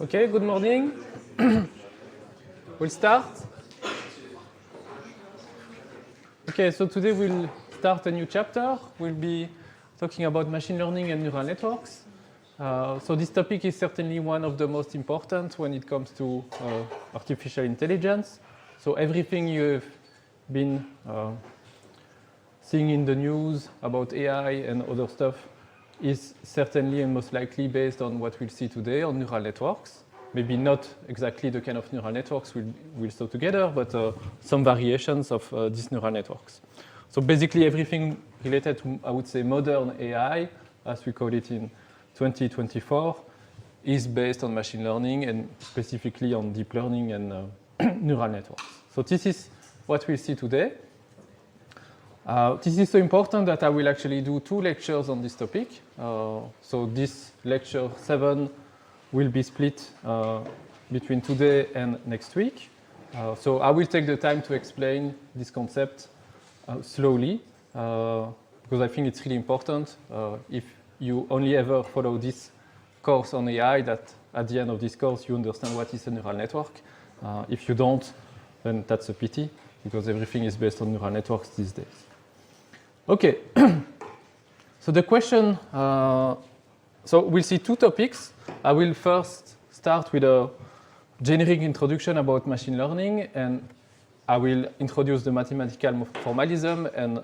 Okay, good morning. We'll start. Okay, so today we'll start a new chapter. We'll be talking about machine learning and neural networks. So this topic is certainly one of the most important when it comes to artificial intelligence. So everything you've been seeing in the news about AI and other stuff is certainly and most likely based on what we'll see today on neural networks. Maybe not exactly the kind of neural networks we'll saw together, but some variations of these neural networks. So basically everything related to, I would say, modern AI, as we call it in 2024, is based on machine learning and specifically on deep learning and neural networks. So this is what we'll see today. This is so important that I will actually do 2 lectures on this topic. So this lecture 7 will be split between today and next week. So I will take the time to explain this concept slowly, because I think it's really important if you only ever follow this course on AI, that at the end of this course you understand what is a neural network. If you don't, then that's a pity, because everything is based on neural networks these days. Okay, so the question, so we'll see 2 topics. I will first start with a generic introduction about machine learning, and I will introduce the mathematical formalism, and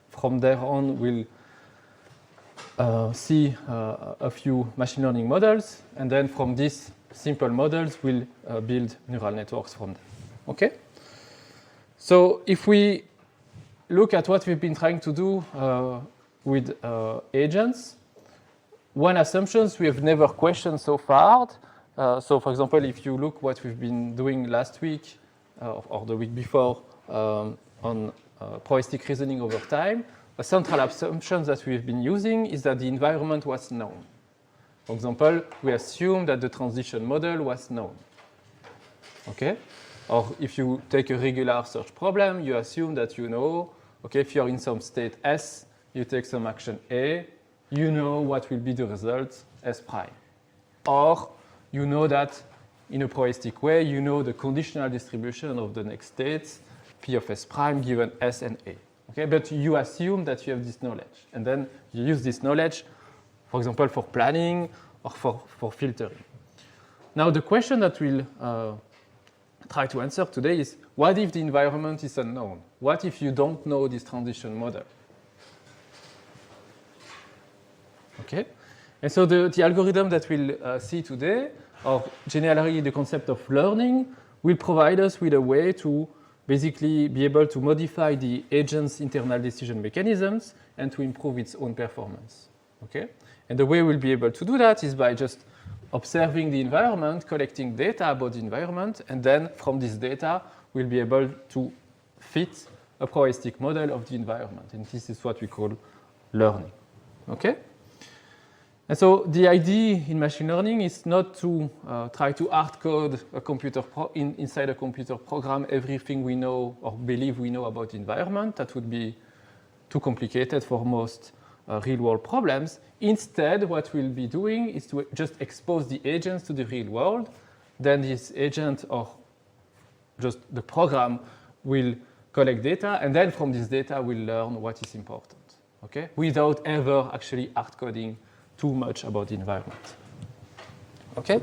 from there on we'll see a few machine learning models, and then from these simple models we'll build neural networks from them. Okay? So if we look at what we've been trying to do with agents, one assumption we have never questioned so far. So for example, if you look what we've been doing last week or the week before on probabilistic reasoning over time, a central assumption that we've been using is that the environment was known. For example, we assume that the transition model was known. Okay? Or if you take a regular search problem, you assume that you know, okay, if you're in some state S, you take some action A, you know what will be the result S prime. Or you know that in a probabilistic way, you know the conditional distribution of the next states, P of S prime given S and A. Okay? But you assume that you have this knowledge. And then you use this knowledge, for example, for planning or for filtering. Now the question that we'll try to answer today is, what if the environment is unknown? What if you don't know this transition model? Okay? And so the algorithm that we'll see today, or generally the concept of learning, will provide us with a way to basically be able to modify the agent's internal decision mechanisms and to improve its own performance. Okay? And the way we'll be able to do that is by just observing the environment, collecting data about the environment, and then from this data, we'll be able to fit a probabilistic model of the environment. And this is what we call learning. Okay? And so the idea in machine learning is not to try to hard code a computer inside a computer program everything we know or believe we know about the environment. That would be too complicated for most real-world problems. Instead, what we'll be doing is to just expose the agents to the real world. Then this agent or just the program will collect data, and then from this data we'll learn what is important, okay? Without ever actually hard coding too much about the environment. Okay?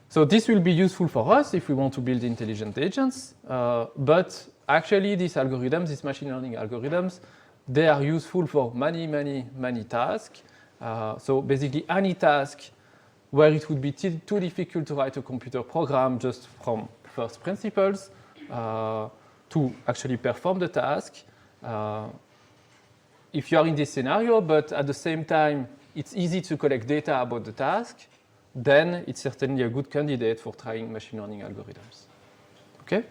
So this will be useful for us if we want to build intelligent agents, but actually these algorithms, these machine learning algorithms, they are useful for many tasks. So basically any task where it would be too difficult to write a computer program just from first principles to actually perform the task. If you are in this scenario, but at the same time it's easy to collect data about the task, then it's certainly a good candidate for trying machine learning algorithms. Okay?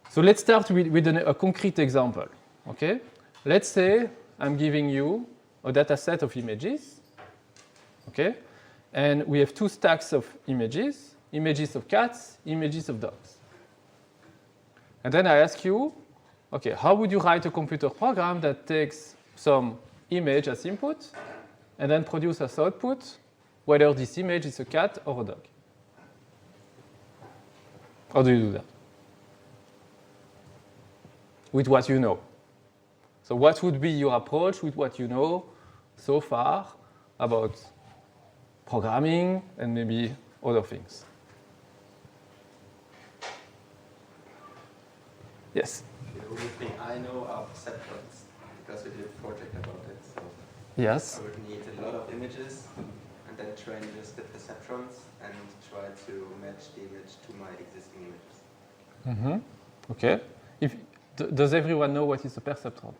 So let's start with a concrete example. Okay? Let's say I'm giving you a data set of images. Okay? And we have 2 stacks of images, images of cats, images of dogs. And then I ask you, okay, how would you write a computer program that takes some image as input, and then produce as output whether this image is a cat or a dog. How do you do that? With what you know. So what would be your approach with what you know so far about programming and maybe other things? Yes? The only thing I know are perceptrons, because we did a project about it. So Yes? I would need a lot of images, and then train just the perceptrons and try to match the image to my existing images. Okay. Does everyone know what is a perceptron?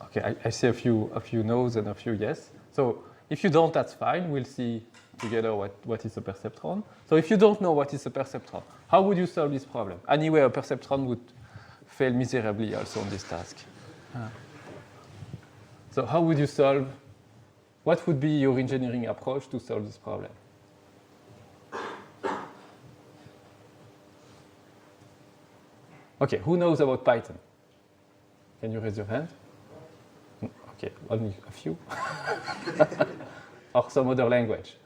Okay, I see a few no's and a few yes. So if you don't, that's fine. We'll see together what is a perceptron. So if you don't know what is a perceptron, how would you solve this problem? Anyway, a perceptron would fail miserably also on this task. So how would you solve, what would be your engineering approach to solve this problem? Okay, who knows about Python? Can you raise your hand? Okay, only a few. Or some other language.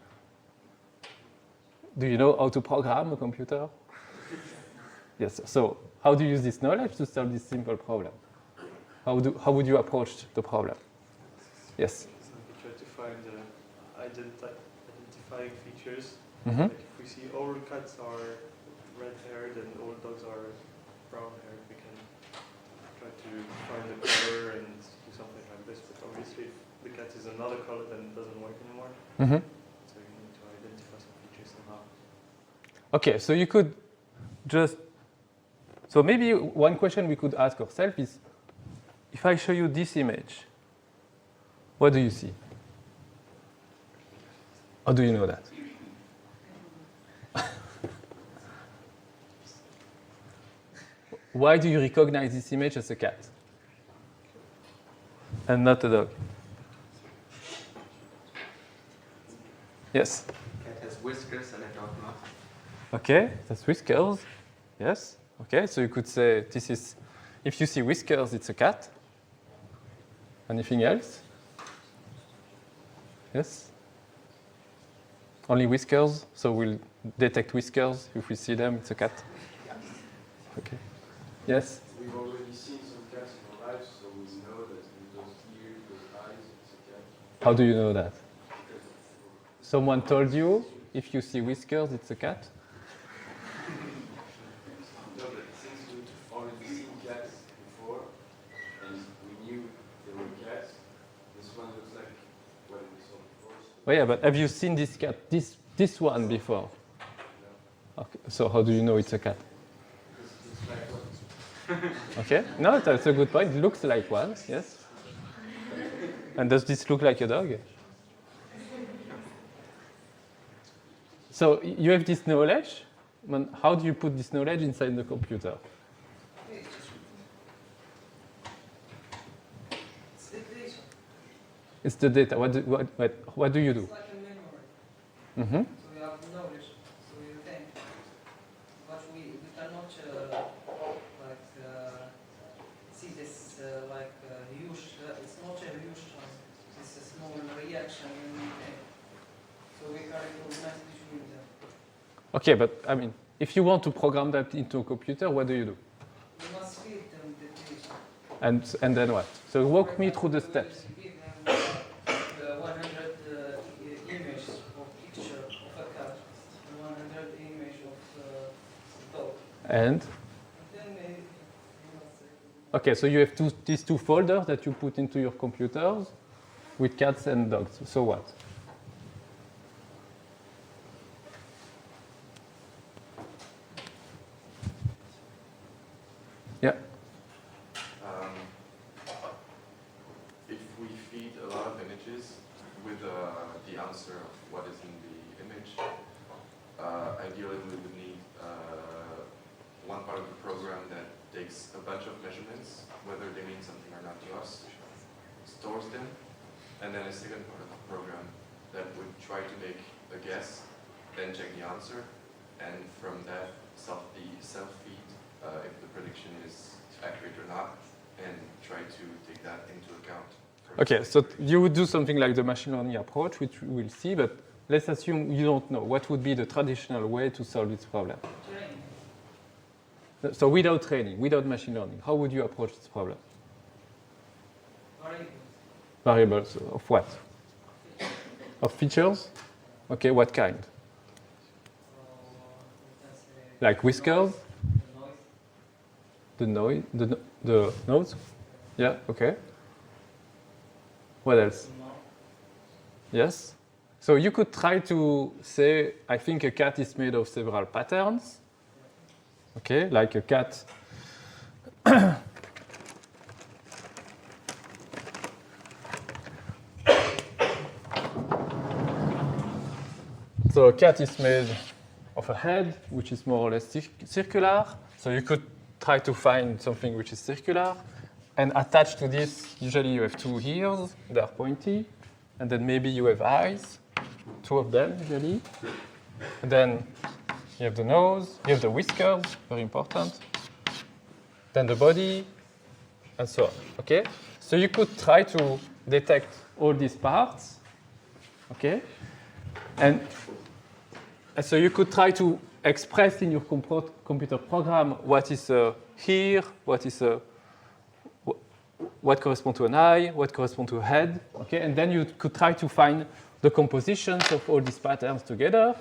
Do you know how to program a computer? Yes, so how do you use this knowledge to solve this simple problem? How would you approach the problem? Yes? So we try to find identifying features. Mm-hmm. Like if we see all cats are red-haired and all dogs are brown-haired, we can try to find the color and do something like this. But obviously, if the cat is another color, then it doesn't work anymore. Mm-hmm. So you need to identify some features somehow. Okay, so you could just, so maybe one question we could ask ourselves is, if I show you this image, what do you see? How do you know that? Why do you recognize this image as a cat and not a dog? Yes? Cat has whiskers and a dog not. Okay, that's whiskers. Yes. Okay, so you could say this is, if you see whiskers, it's a cat. Anything else? Yes? Only whiskers, so we'll detect whiskers. If we see them, it's a cat. Okay. Yes? We've already seen some cats in our lives, so we know that with those ears, those eyes, it's a cat. How do you know that? Someone told you if you see whiskers, it's a cat? No, but since we've already seen cats before, and we knew they were cats, this one looks like what we saw before. So Oh yeah, but have you seen this cat, this one before? Okay, so how do you know it's a cat? it's like what? Okay, no, that's a good point. It looks like one, yes. And does this look like a dog? So you have this knowledge. How do you put this knowledge inside the computer? It's the data. What do you do? It's like a memory. Mm-hmm. So we have knowledge. So we think, but we cannot see this huge. It's not a huge chunk. It's a small reaction in the think. So we can recognize between them. Okay, but I mean, if you want to program that into a computer, what do you do? We must feed them the data. And then what? So walk me through the steps. We give them 100 images or picture of a cat, and 100 image of dog. And Then we must say. okay, so you have these two folders that you put into your computers with cats and dogs. So what? Yeah. if we feed a lot of images with the answer of what is in the image, ideally we would need one part of the program that takes a bunch of measurements, whether they mean something or not to us, stores them, and then a second part of the program that would try to make a guess, then check the answer, and from that self-feed if the prediction is accurate or not, and try to take that into account. Okay, so you would do something like the machine learning approach, which we will see, but let's assume you don't know. What would be the traditional way to solve this problem? Training. So without training, without machine learning, how would you approach this problem? Variables. Variables of what? Of features? Okay, what kind? We can say Like whiskers? the noise, The nodes? Yeah, okay. What else? the mouth. Yes? So you could try to say, I think a cat is made of several patterns. Okay, like a cat. So a cat is made of a head, which is more or less circular. So you could try to find something which is circular. And attached to this, usually you have two ears, they are pointy. And then maybe you have eyes, two of them usually. And then you have the nose, you have the whiskers, very important. Then the body, and so on, okay? So you could try to detect all these parts, okay? And so you could try to express in your computer program what is a ear, what corresponds to an eye, what corresponds to a head, okay? And then you could try to find the compositions of all these patterns together.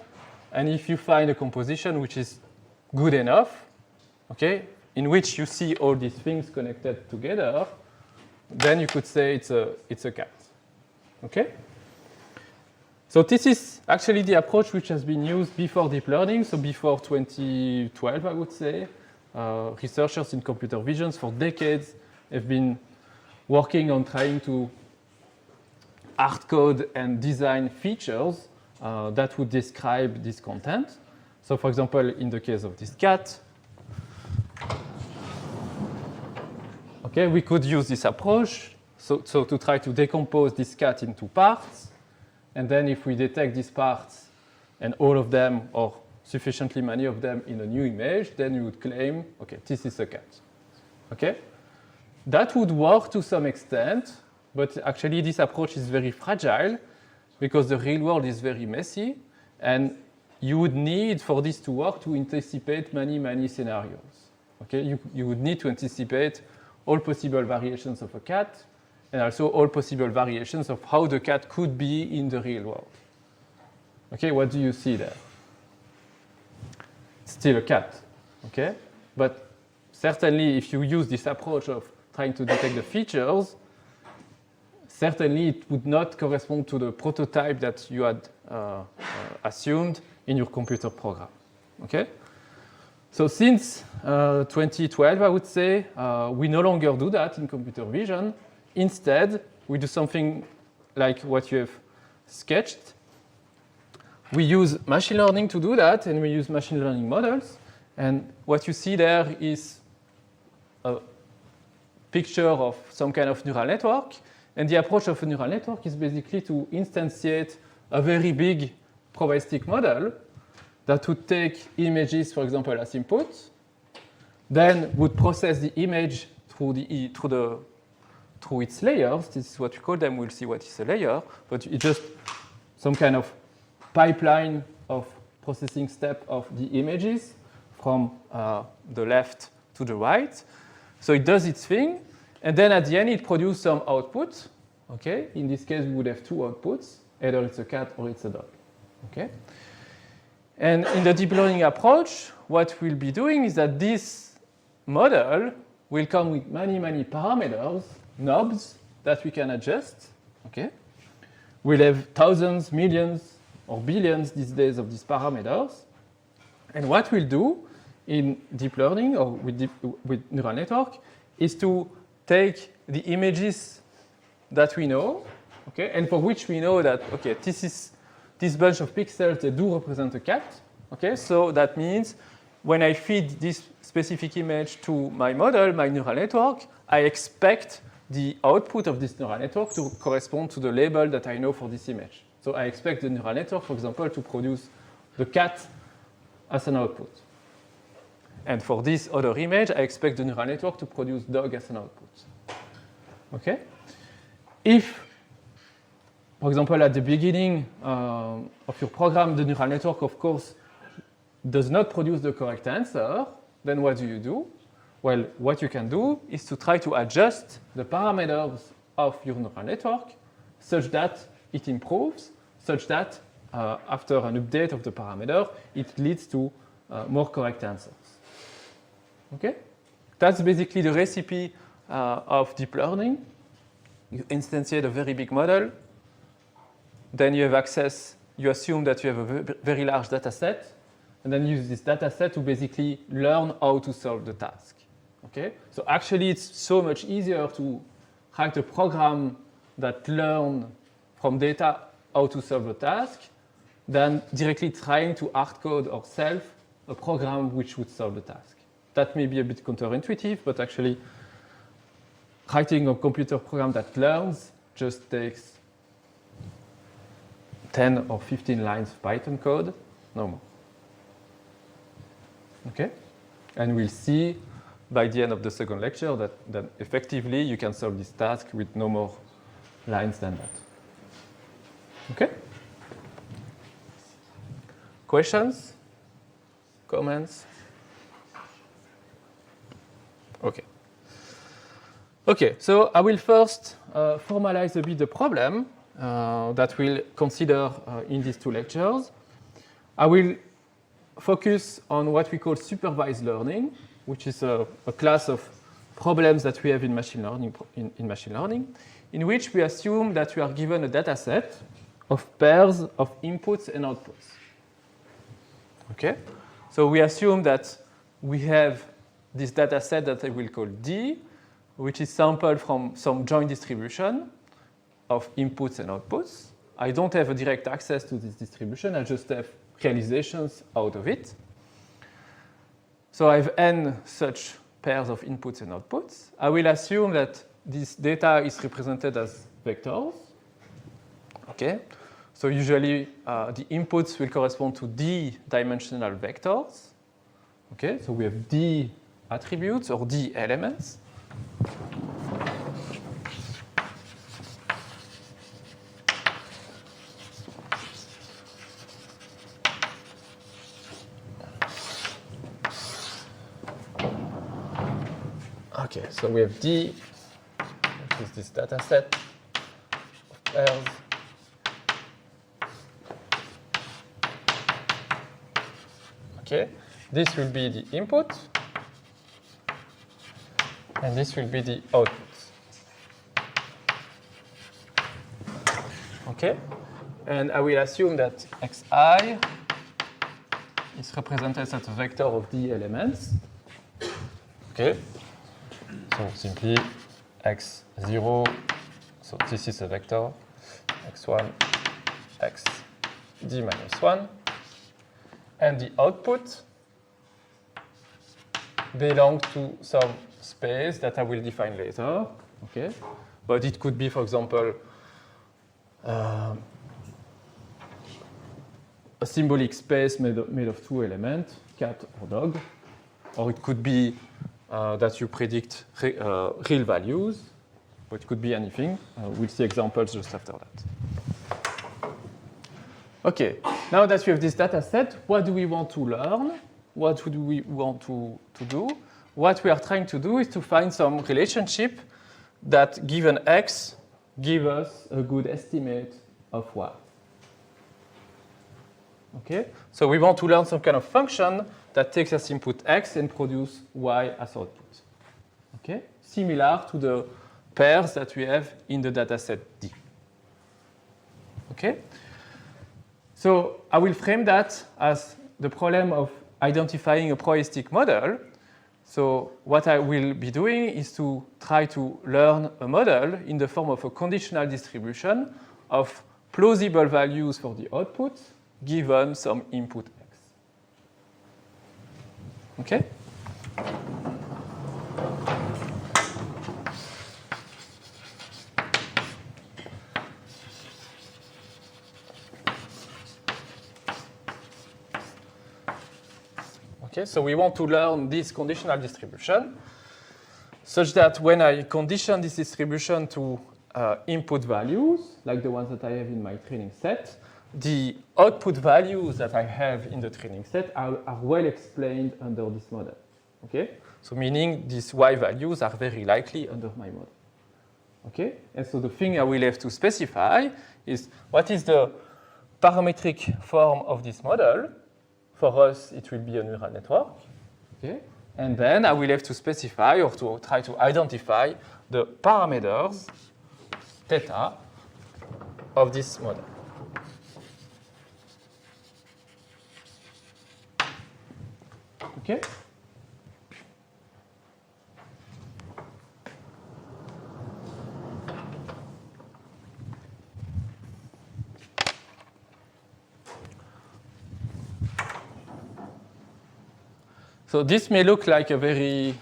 And if you find a composition which is good enough, okay, in which you see all these things connected together, then you could say it's a cat, okay? So this is actually the approach which has been used before deep learning, so before 2012, I would say. Researchers in computer vision for decades have been working on trying to hard code and design features that would describe this content. So for example, in the case of this cat, okay, we could use this approach so to try to decompose this cat into parts. And then if we detect these parts and all of them or sufficiently many of them in a new image, then we would claim, okay, this is a cat, okay? That would work to some extent, but actually this approach is very fragile because the real world is very messy, and you would need for this to work to anticipate many, many scenarios, okay? You would need to anticipate all possible variations of a cat, and also all possible variations of how the cat could be in the real world. Okay, what do you see there? It's still a cat, okay? But certainly if you use this approach of trying to detect the features, certainly it would not correspond to the prototype that you had assumed in your computer program, okay? So since 2012, I would say, we no longer do that in computer vision. Instead, we do something like what you have sketched. We use machine learning to do that, and we use machine learning models. And what you see there is a picture of some kind of neural network. And the approach of a neural network is basically to instantiate a very big probabilistic model that would take images, for example, as input, then would process the image through its layers. This is what we call them. We'll see what is a layer, but it's just some kind of pipeline of processing step of the images from the left to the right. So it does its thing, and then at the end it produces some output. Okay, in this case we would have two outputs: either it's a cat or it's a dog. Okay, and in the deep learning approach, what we'll be doing is that this model will come with many, many parameters, knobs that we can adjust. Okay, we'll have thousands, millions, or billions these days of these parameters. And what we'll do in deep learning or with neural network is to take the images that we know, okay, and for which we know that, okay, this bunch of pixels, they do represent a cat. Okay, so that means when I feed this specific image to my model, my neural network, I expect the output of this neural network to correspond to the label that I know for this image. So I expect the neural network, for example, to produce the cat as an output. And for this other image, I expect the neural network to produce dog as an output. Okay? If, for example, at the beginning of your program, the neural network, of course, does not produce the correct answer, then what do? Well, what you can do is to try to adjust the parameters of your neural network such that it improves, such that after an update of the parameter, it leads to more correct answers. Okay? That's basically the recipe of deep learning. You instantiate a very big model, then you have access, you assume that you have a very large data set, and then use this data set to basically learn how to solve the task. Okay? So actually, it's so much easier to write a program that learns from data how to solve a task than directly trying to hardcode ourselves a program which would solve the task. That may be a bit counterintuitive, but actually, writing a computer program that learns just takes 10 or 15 lines of Python code, no more. Okay? And we'll see by the end of the second lecture that effectively you can solve this task with no more lines than that. Okay? Questions? Comments? Okay. Okay, so I will first formalize a bit the problem that we'll consider in these two lectures. I will focus on what we call supervised learning, which is a class of problems that we have in machine learning, in which we assume that we are given a data set of pairs of inputs and outputs. Okay? So we assume that we have this data set that I will call D, which is sampled from some joint distribution of inputs and outputs. I don't have a direct access to this distribution. I just have realizations out of it. So I have n such pairs of inputs and outputs. I will assume that this data is represented as vectors. Okay? So usually the inputs will correspond to d-dimensional vectors. Okay? So we have d attributes or d elements. Okay, so we have D, which is this data set of pairs. Okay, this will be the input, and this will be the output. Okay, and I will assume that xi is represented as a vector of D elements. Okay. So simply x0, so this is a vector, x1, x d minus 1. And the output belongs to some space that I will define later. Okay? But it could be, for example, a symbolic space made of two elements, cat or dog. Or it could be that you predict real values, but it could be anything. We'll see examples just after that. Okay, now that we have this data set, what do we want to learn? What do we want to do? What we are trying to do is to find some relationship that, given x, give us a good estimate of y. Okay, so we want to learn some kind of function that takes as input x and produce y as output. Okay? Similar to the pairs that we have in the dataset D. Okay? So I will frame that as the problem of identifying a probabilistic model. So what I will be doing is to try to learn a model in the form of a conditional distribution of plausible values for the output given some input x. Okay? Okay, so we want to learn this conditional distribution such that when I condition this distribution to input values, like the ones that I have in my training set, the output values that I have in the training set are well explained under this model. Okay, so meaning these y values are very likely under my model. Okay, and so the thing I will have to specify is what is the parametric form of this model. For us, it will be a neural network. Okay, and then I will have to specify or to try to identify the parameters theta of this model. Okay. So this may look like a very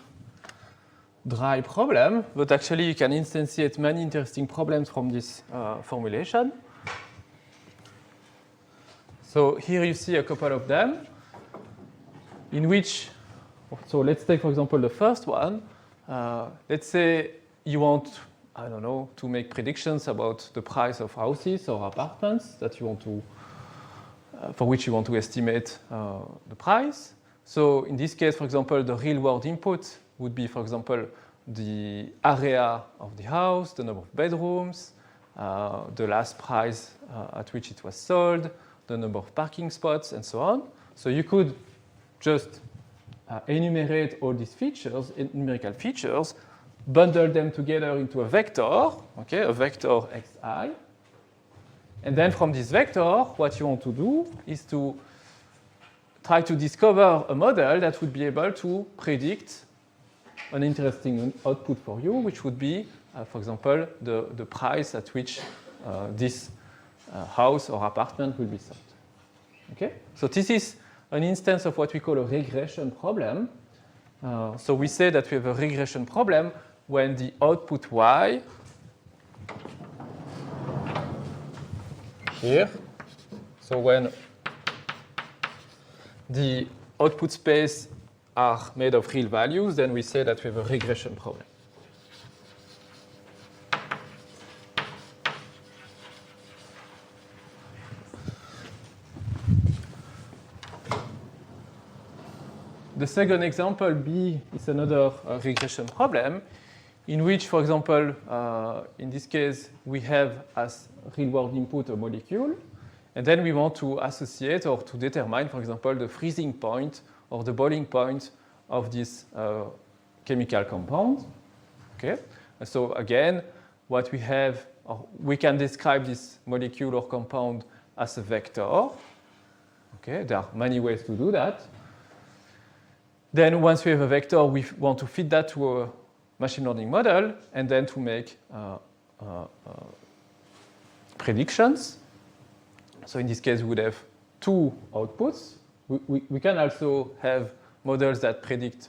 dry problem, but actually you can instantiate many interesting problems from this formulation. So here you see a couple of them, in which, so let's take, for example, the first one. Let's say you want, I don't know, to make predictions about the price of houses or apartments that you want to, for which you want to estimate the price. So in this case, for example, the real-world input would be, for example, the area of the house, the number of bedrooms, the last price at which it was sold, the number of parking spots, and so on. So you could just enumerate all these features, numerical features, bundle them together into a vector, okay, a vector xi. And then from this vector, what you want to do is to try to discover a model that would be able to predict an interesting output for you, which would be, for example, the price at which this house or apartment will be sold. Okay? So this is an instance of what we call a regression problem. So we say that we have a regression problem when the output y here, so when the output space are made of real values, then we say that we have a regression problem. The second example, B, is another regression problem in which, for example, in this case, we have as real-world input a molecule, and then we want to associate or to determine, for example, the freezing point or the boiling point of this chemical compound. Okay? And so again, what we have, or we can describe this molecule or compound as a vector. Okay? There are many ways to do that. Then once we have a vector, we want to fit that to a machine learning model and then to make predictions. So in this case, we would have two outputs. We can also have models that predict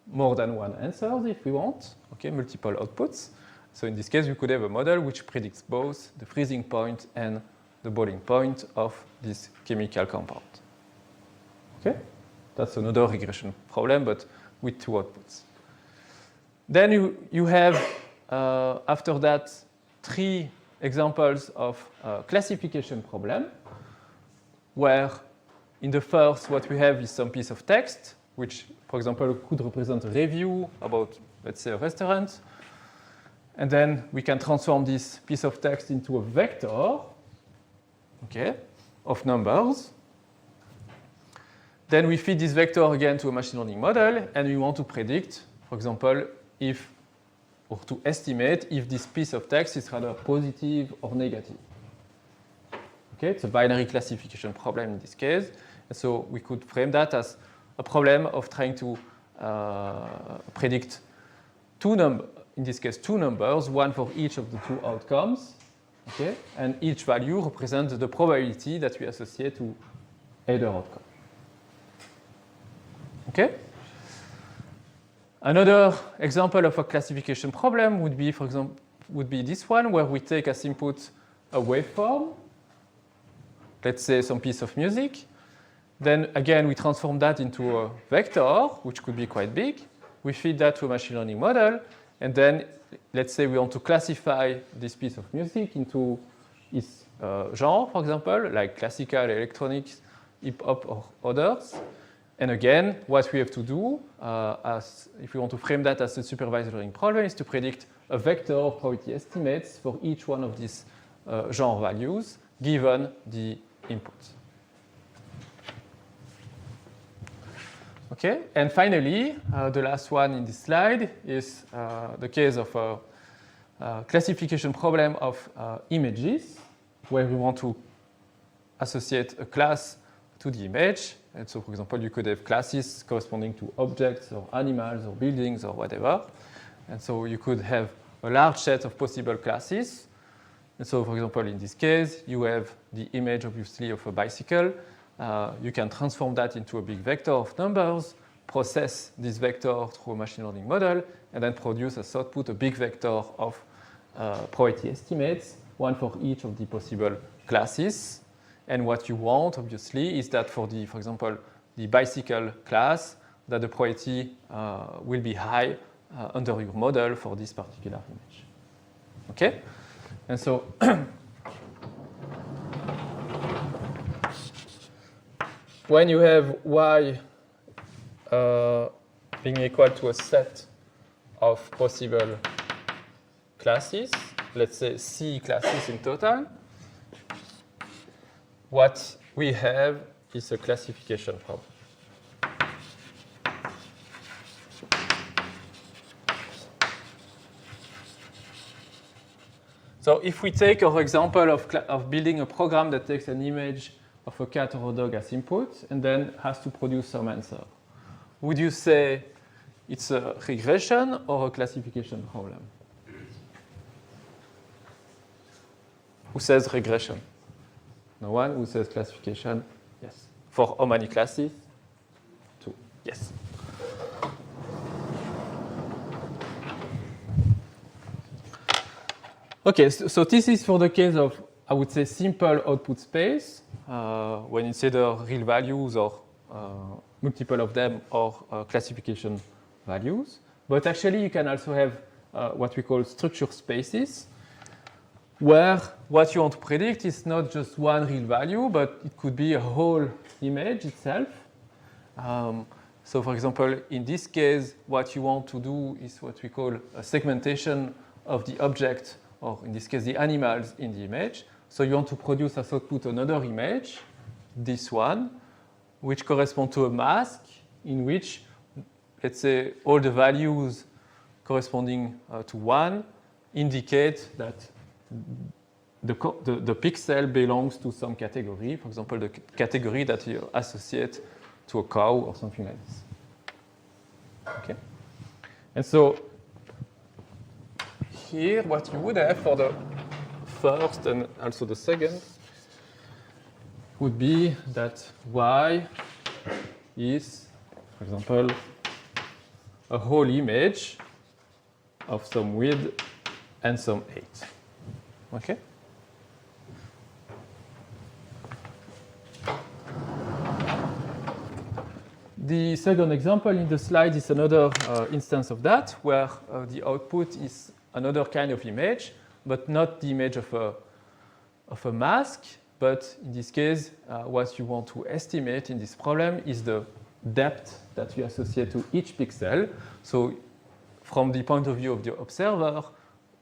more than one answer if we want, okay, multiple outputs. So in this case, we could have a model which predicts both the freezing point and the boiling point of this chemical compound. Okay? That's another regression problem, but with two outputs. Then you have, after that, three examples of classification problem, where in the first, what we have is some piece of text, which, for example, could represent a review about, let's say, a restaurant. And then we can transform this piece of text into a vector, okay, of numbers. Then we feed this vector again to a machine learning model, and we want to predict, for example, if, or to estimate if this piece of text is rather positive or negative. Okay, it's a binary classification problem in this case. And so we could frame that as a problem of trying to predict two numbers, in this case, two numbers, one for each of the two outcomes. Okay, and each value represents the probability that we associate to either outcome. Okay? Another example of a classification problem would be, for example, this one, where we take as input a waveform, let's say some piece of music, Then again, we transform that into a vector, which could be quite big. We feed that to a machine learning model, and then let's say we want to classify this piece of music into its genre, for example, like classical, electronics, hip-hop, or others. And again, what we have to do, if we want to frame that as a supervised learning problem, is to predict a vector of probability estimates for each one of these genre values, given the inputs. Okay, and finally, the last one in this slide is the case of a classification problem of images, where we want to associate a class to the image. And so, for example, you could have classes corresponding to objects or animals or buildings or whatever. And so you could have a large set of possible classes. And so, for example, in this case, you have the image, obviously, of a bicycle. You can transform that into a big vector of numbers, process this vector through a machine learning model, and then produce as output a big vector of probability estimates, one for each of the possible classes. And what you want, obviously, is that for example, the bicycle class, that the probability will be high under your model for this particular image. Okay? And so when you have y being equal to a set of possible classes, let's say C classes in total, what we have is a classification problem. So if we take our example of building a program that takes an image of a cat or a dog as input and then has to produce some answer, would you say it's a regression or a classification problem? Who says regression? No one. Who says classification? Yes. For how many classes? 2. Yes. Okay, so this is for the case of, I would say, simple output space, when it's either real values or multiple of them or classification values. But actually, you can also have what we call structure spaces, where what you want to predict is not just one real value, but it could be a whole image itself. So for example, in this case, what you want to do is what we call a segmentation of the object, or in this case, the animals in the image. So you want to produce as output another image, this one, which corresponds to a mask in which, let's say, all the values corresponding to 1 indicate that the pixel belongs to some category, for example, the category that you associate to a cow or something like this. Okay? And so here, what you would have for the first and also the second would be that y is, for example, a whole image of some width and some height. Okay? The second example in the slide is another instance of that, where the output is another kind of image, but not the image of a mask. But in this case, what you want to estimate in this problem is the depth that you associate to each pixel. So from the point of view of the observer,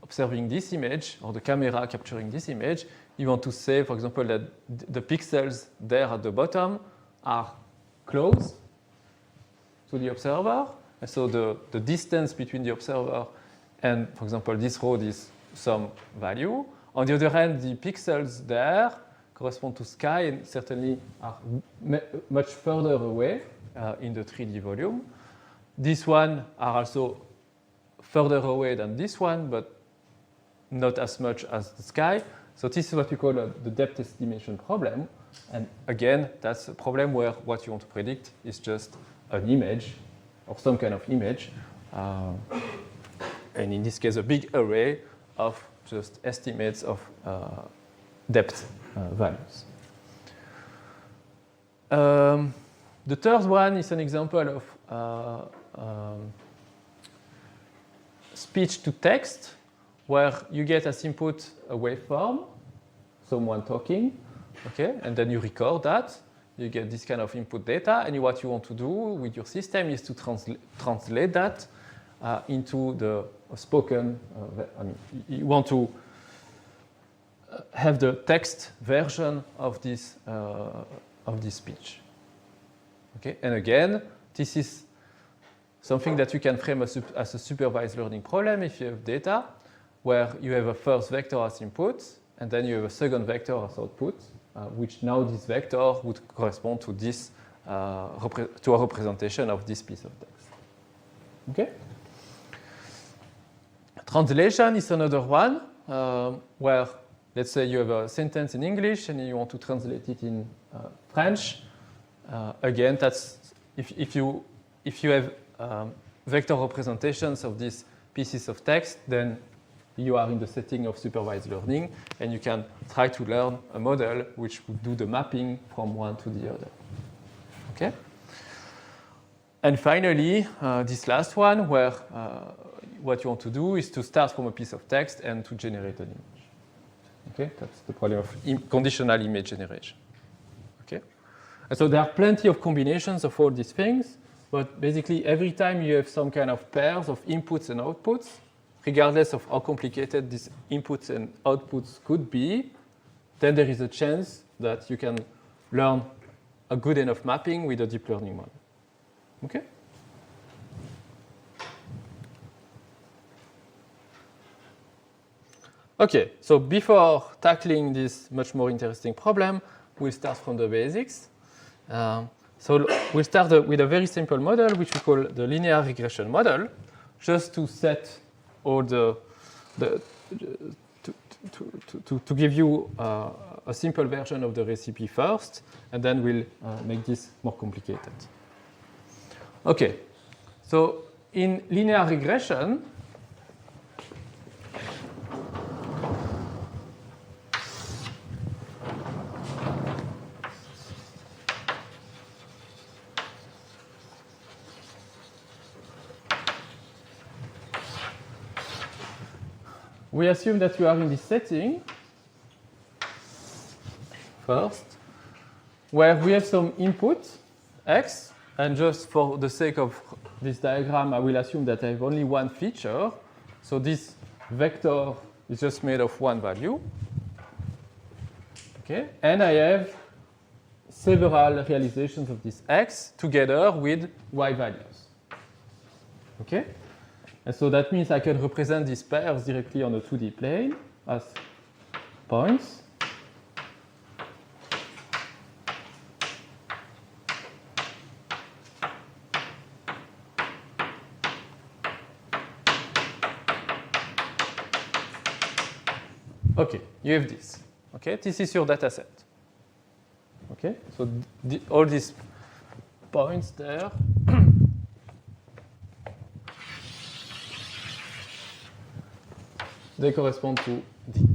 observing this image, or the camera capturing this image, you want to say, for example, that the pixels there at the bottom are close to the observer. And so the distance between the observer and, for example, this road is some value. On the other hand, the pixels there correspond to sky and certainly are much further away in the 3D volume. This one are also further away than this one, but not as much as the sky. So this is what we call the depth estimation problem. And again, that's a problem where what you want to predict is just an image or some kind of image. And in this case, a big array of just estimates of depth values. The third one is an example of speech to text, where you get as input a waveform, someone talking, okay, and then you record that. You get this kind of input data, and what you want to do with your system is to translate that into the spoken. You want to have the text version of this speech. Okay, and again, this is something that you can frame as a supervised learning problem if you have data where you have a first vector as input, and then you have a second vector as output, which now this vector would correspond to this to a representation of this piece of text. Okay. Translation is another one where, let's say, you have a sentence in English and you want to translate it in French. Again, that's if you have vector representations of these pieces of text, then you are in the setting of supervised learning, and you can try to learn a model which would do the mapping from one to the other. Okay? And finally, this last one, where what you want to do is to start from a piece of text and to generate an image. Okay? That's the problem of conditional image generation. Okay? And so there are plenty of combinations of all these things, but basically every time you have some kind of pairs of inputs and outputs, regardless of how complicated these inputs and outputs could be, then there is a chance that you can learn a good enough mapping with a deep learning model. Okay? Okay, so before tackling this much more interesting problem, we'll start from the basics. So we'll start with a very simple model, which we call the linear regression model, just to set all to give you a simple version of the recipe first, and then we'll make this more complicated. Okay, so in linear regression, we assume that you are in this setting first, where we have some input, x, and just for the sake of this diagram, I will assume that I have only one feature. So this vector is just made of one value. Okay, and I have several realizations of this x together with y values. Okay? And so that means I can represent these pairs directly on a 2D plane as points. Okay, you have this. Okay, this is your data set. Okay, so all these points there. They correspond to D.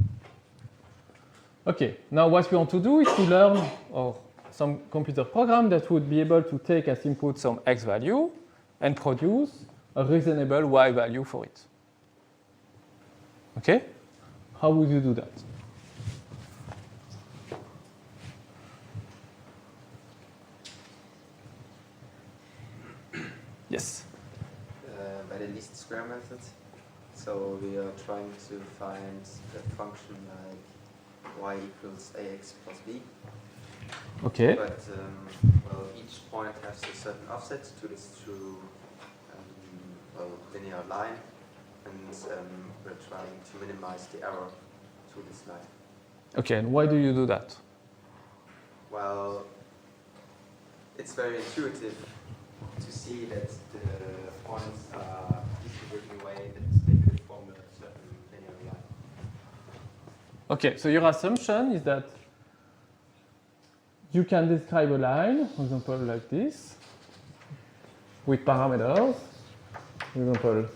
Okay, now what we want to do is to learn some computer program that would be able to take as input some x value and produce a reasonable y value for it. Okay? How would you do that? Yes? By the least square method. So we are trying to find a function like y equals ax plus b. Okay. But well, each point has a certain offset to this true linear line, and we're trying to minimize the error to this line. Okay, and why do you do that? Well, it's very intuitive to see that the points are distributed in a way that they could form a certain linear line. Okay, so your assumption is that you can describe a line, for example, like this, with parameters, for example,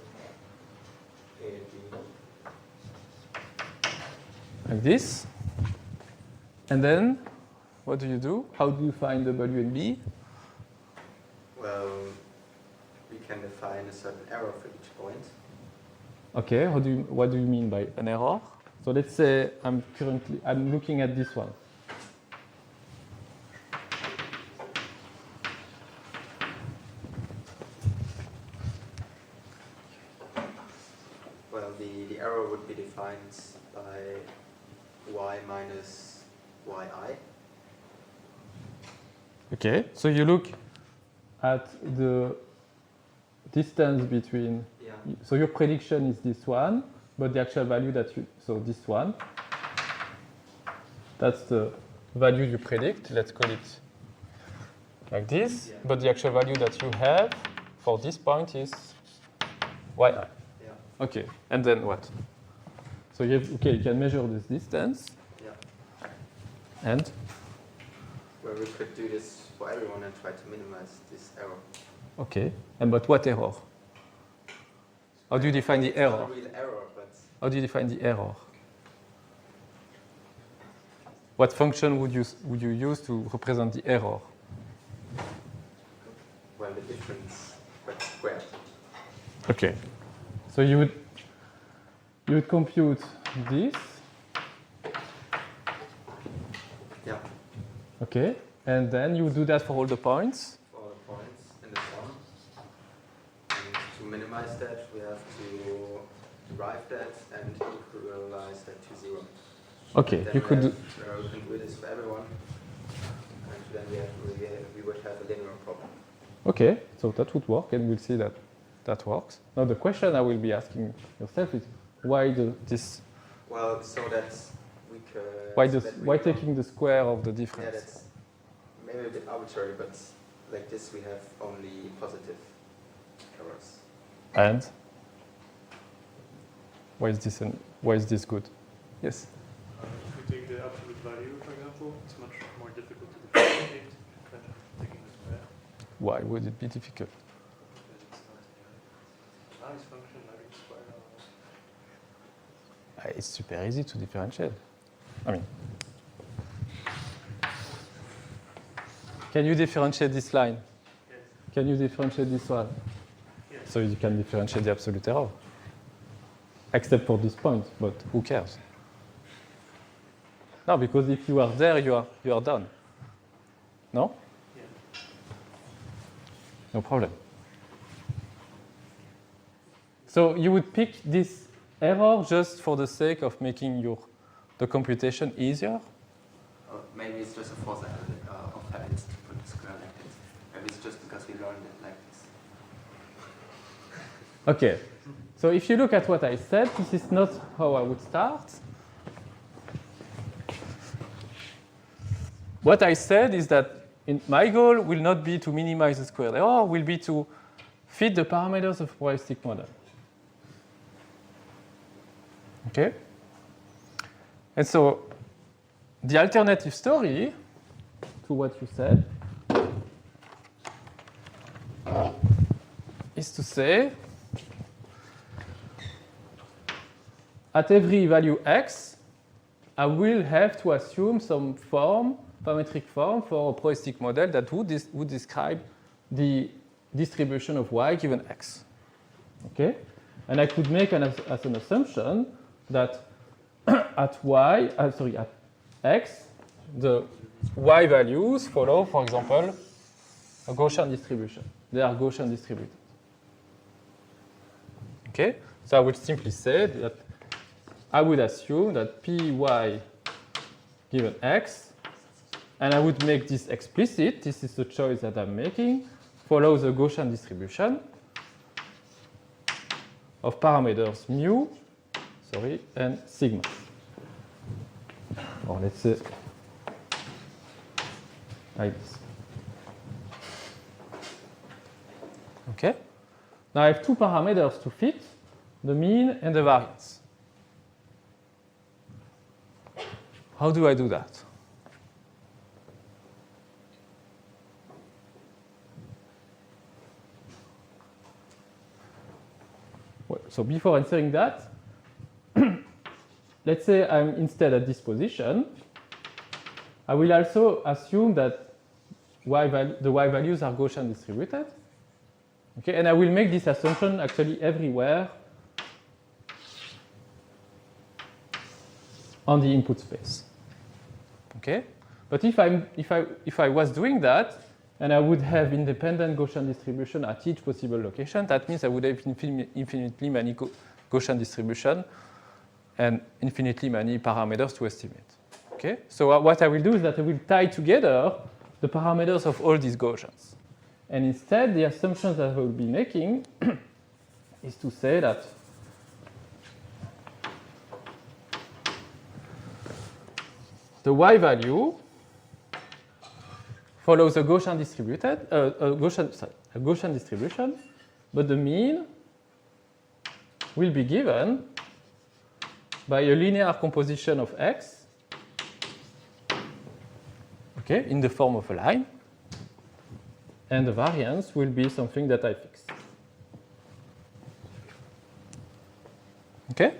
like this, and then What do? How do you find W and B? Well, we can define a certain error for each point. Okay, what do you mean by an error? So let's say I'm looking at this one. Well, the error would be defined by y minus yi. Okay, so you look at the distance between, Yeah. so your prediction is this one, but the actual value so this one, that's the value you predict, let's call it like this, Yeah. but the actual value that you have for this point is yi. Yeah. Okay, and then what? So you can measure this distance, Yeah. and Where we could do this for everyone and try to minimize this error. okay, and but what error? How do you define the It's error? not a real error, but How do you define the error? What function would you use to represent the error? well, the difference but squared. Okay. So you would compute this. Yeah. Okay. And then you do that for all the points. For all the points in the sum. And to minimize that, we have to derive that and equalize that to 0. Okay. Then You could do, we can do this for everyone. And then we would have a linear problem. okay. So that would work, and we'll see that that works. Now the question I will be asking yourself is why this? Well, so that we could. Why taking the square of the Yeah, difference? that's maybe a bit arbitrary, but like this we have only positive errors. And why is this good? Yes. If we take the absolute value, for example, it's much more difficult to differentiate than taking the square. Why would it be difficult? Because it's not a nice function, having square. It's super easy to differentiate. I mean, can you differentiate this line? Yes. Can you differentiate this one? Yes. So you can differentiate the absolute error. Except for this point, but who cares? No, because if you are there, you are done. No? Yeah. No problem. So you would pick this error just for the sake of making the computation easier? Or maybe it's just a force of habit to put the square like this. Maybe it's just because we learned it like this. Okay. So if you look at what I said, this is not how I would start. What I said is that my goal will not be to minimize the squared error, will be to fit the parameters of a probabilistic model. Okay? And so the alternative story to what you said is to say at every value x, I will have to assume some parametric form for a probabilistic model that would describe the distribution of y given x. Okay? And I could make as an assumption that at x, the y values follow, for example, a Gaussian distribution. They are Gaussian distributed. Okay? So I would simply say that I would assume that py given x, and I would make this explicit, this is the choice that I'm making, follows a Gaussian distribution of parameters mu, and sigma. Or let's say like this. Okay? Now I have two parameters to fit, the mean and the variance. How do I do that? Well, so before answering that, let's say I'm instead at this position, I will also assume that the y values are Gaussian distributed. Okay, and I will make this assumption actually everywhere on the input space. Okay, but if I was doing that, and I would have independent Gaussian distribution at each possible location, that means I would have infinitely many Gaussian distribution and infinitely many parameters to estimate. Okay, so what I will do is that I will tie together the parameters of all these Gaussians. And instead, the assumptions that I will be making is to say that the y value follows a Gaussian distribution, but the mean will be given by a linear composition of x, okay, in the form of a line, and the variance will be something that I fix. Okay?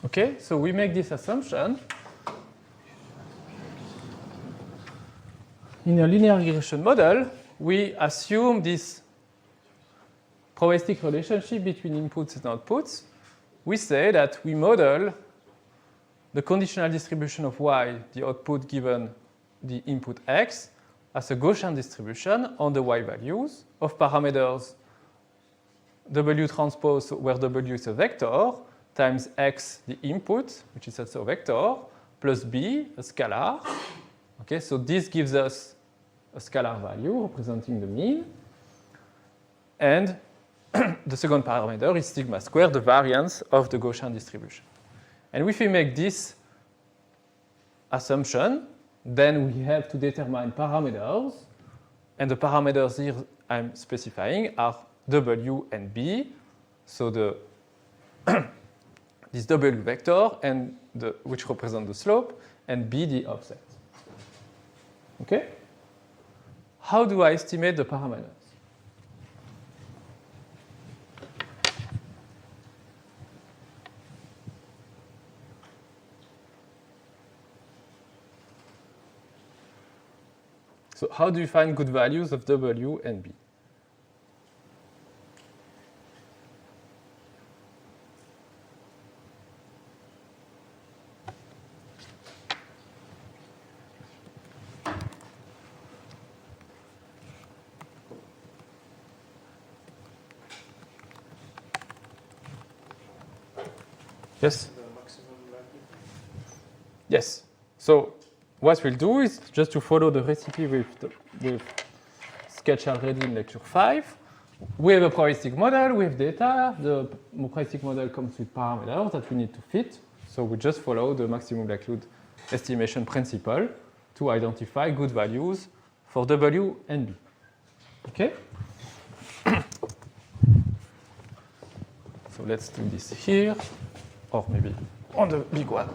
Okay, so we make this assumption. In a linear regression model, we assume this probabilistic relationship between inputs and outputs. We say that we model the conditional distribution of y, the output given the input x, as a Gaussian distribution on the y values of parameters W transpose, where W is a vector, times x, the input, which is also a vector, plus b, a scalar. Okay, so this gives us a scalar value representing the mean. And the second parameter is sigma squared, the variance of the Gaussian distribution. And if we make this assumption, then we have to determine parameters. And the parameters here I'm specifying are W and B. So this W vector, and which represent the slope, and B the offset. Okay? How do I estimate the parameters? So how do you find good values of W and B? Yes? The maximum value. Yes. So what we'll do is just to follow the recipe we've sketched already in lecture 5. We have a probabilistic model, we have data. The probabilistic model comes with parameters that we need to fit. So we just follow the maximum likelihood estimation principle to identify good values for W and B. Okay? So let's do this here, or maybe on the big one.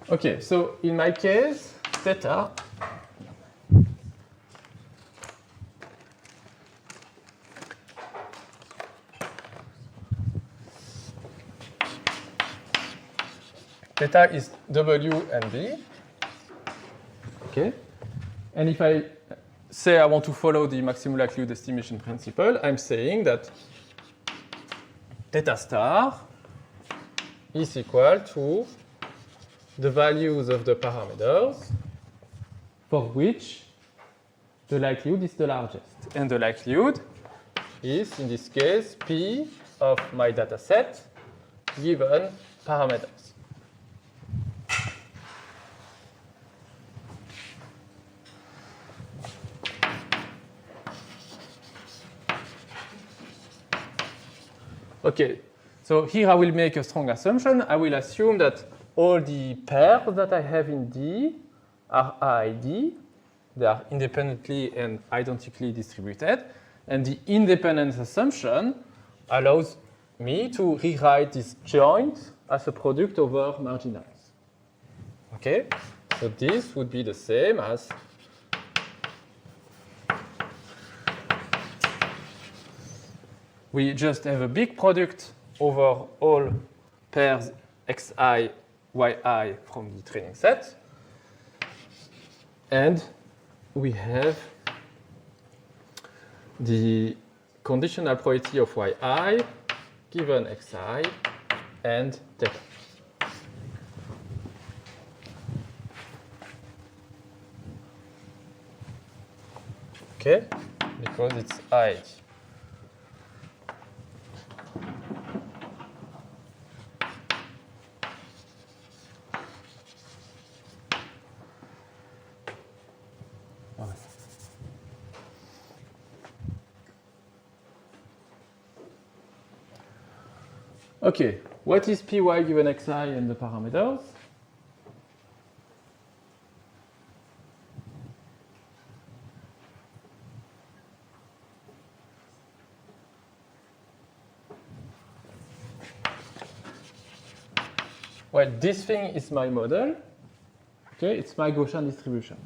Okay, so in my case, theta is W and B. Okay, and if I say I want to follow the maximum likelihood estimation principle, I'm saying that theta star is equal to the values of the parameters for which the likelihood is the largest. And the likelihood is, in this case, P of my data set given parameters. Okay, So here I will make a strong assumption. I will assume that all the pairs that I have in D are ID. They are independently and identically distributed. And the independence assumption allows me to rewrite this joint as a product over marginals. Okay? So this would be the same as we just have a big product over all pairs xi, yi from the training set. And we have the conditional probability of yi given xi and theta. Okay, because it's I. Okay, what is py given xi and the parameters? Well, this thing is my model. Okay, it's my Gaussian distribution.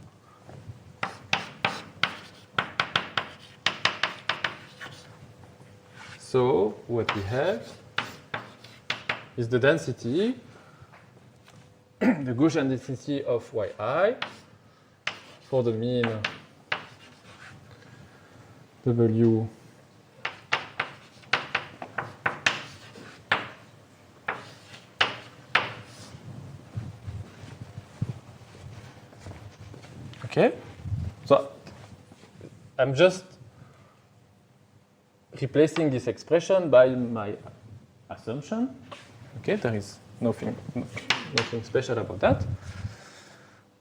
So what we have is the density, the Gaussian density of yi for the mean W okay, so I'm just replacing this expression by my assumption. Okay, there is nothing special about that.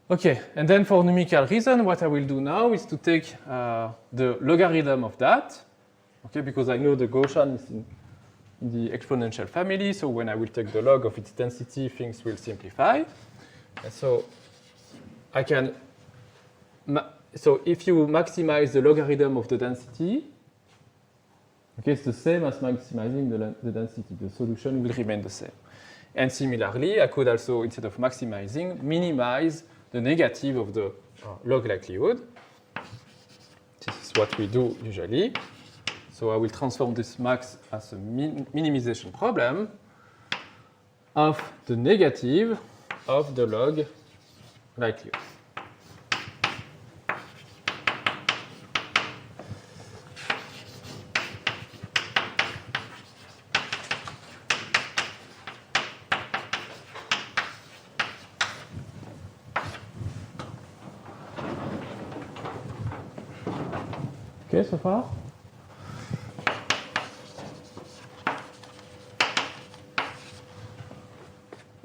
Okay, and then for numerical reason, what I will do now is to take the logarithm of that. Okay, because I know the Gaussian is in the exponential family, so when I will take the log of its density, things will simplify. And so I can. So if you maximize the logarithm of the density, okay, it's the same as maximizing the density. The solution will remain the same. And similarly, I could also, instead of maximizing, minimize the negative of the log likelihood. This is what we do usually. So I will transform this max as a minimization problem of the negative of the log likelihood. Okay, so far?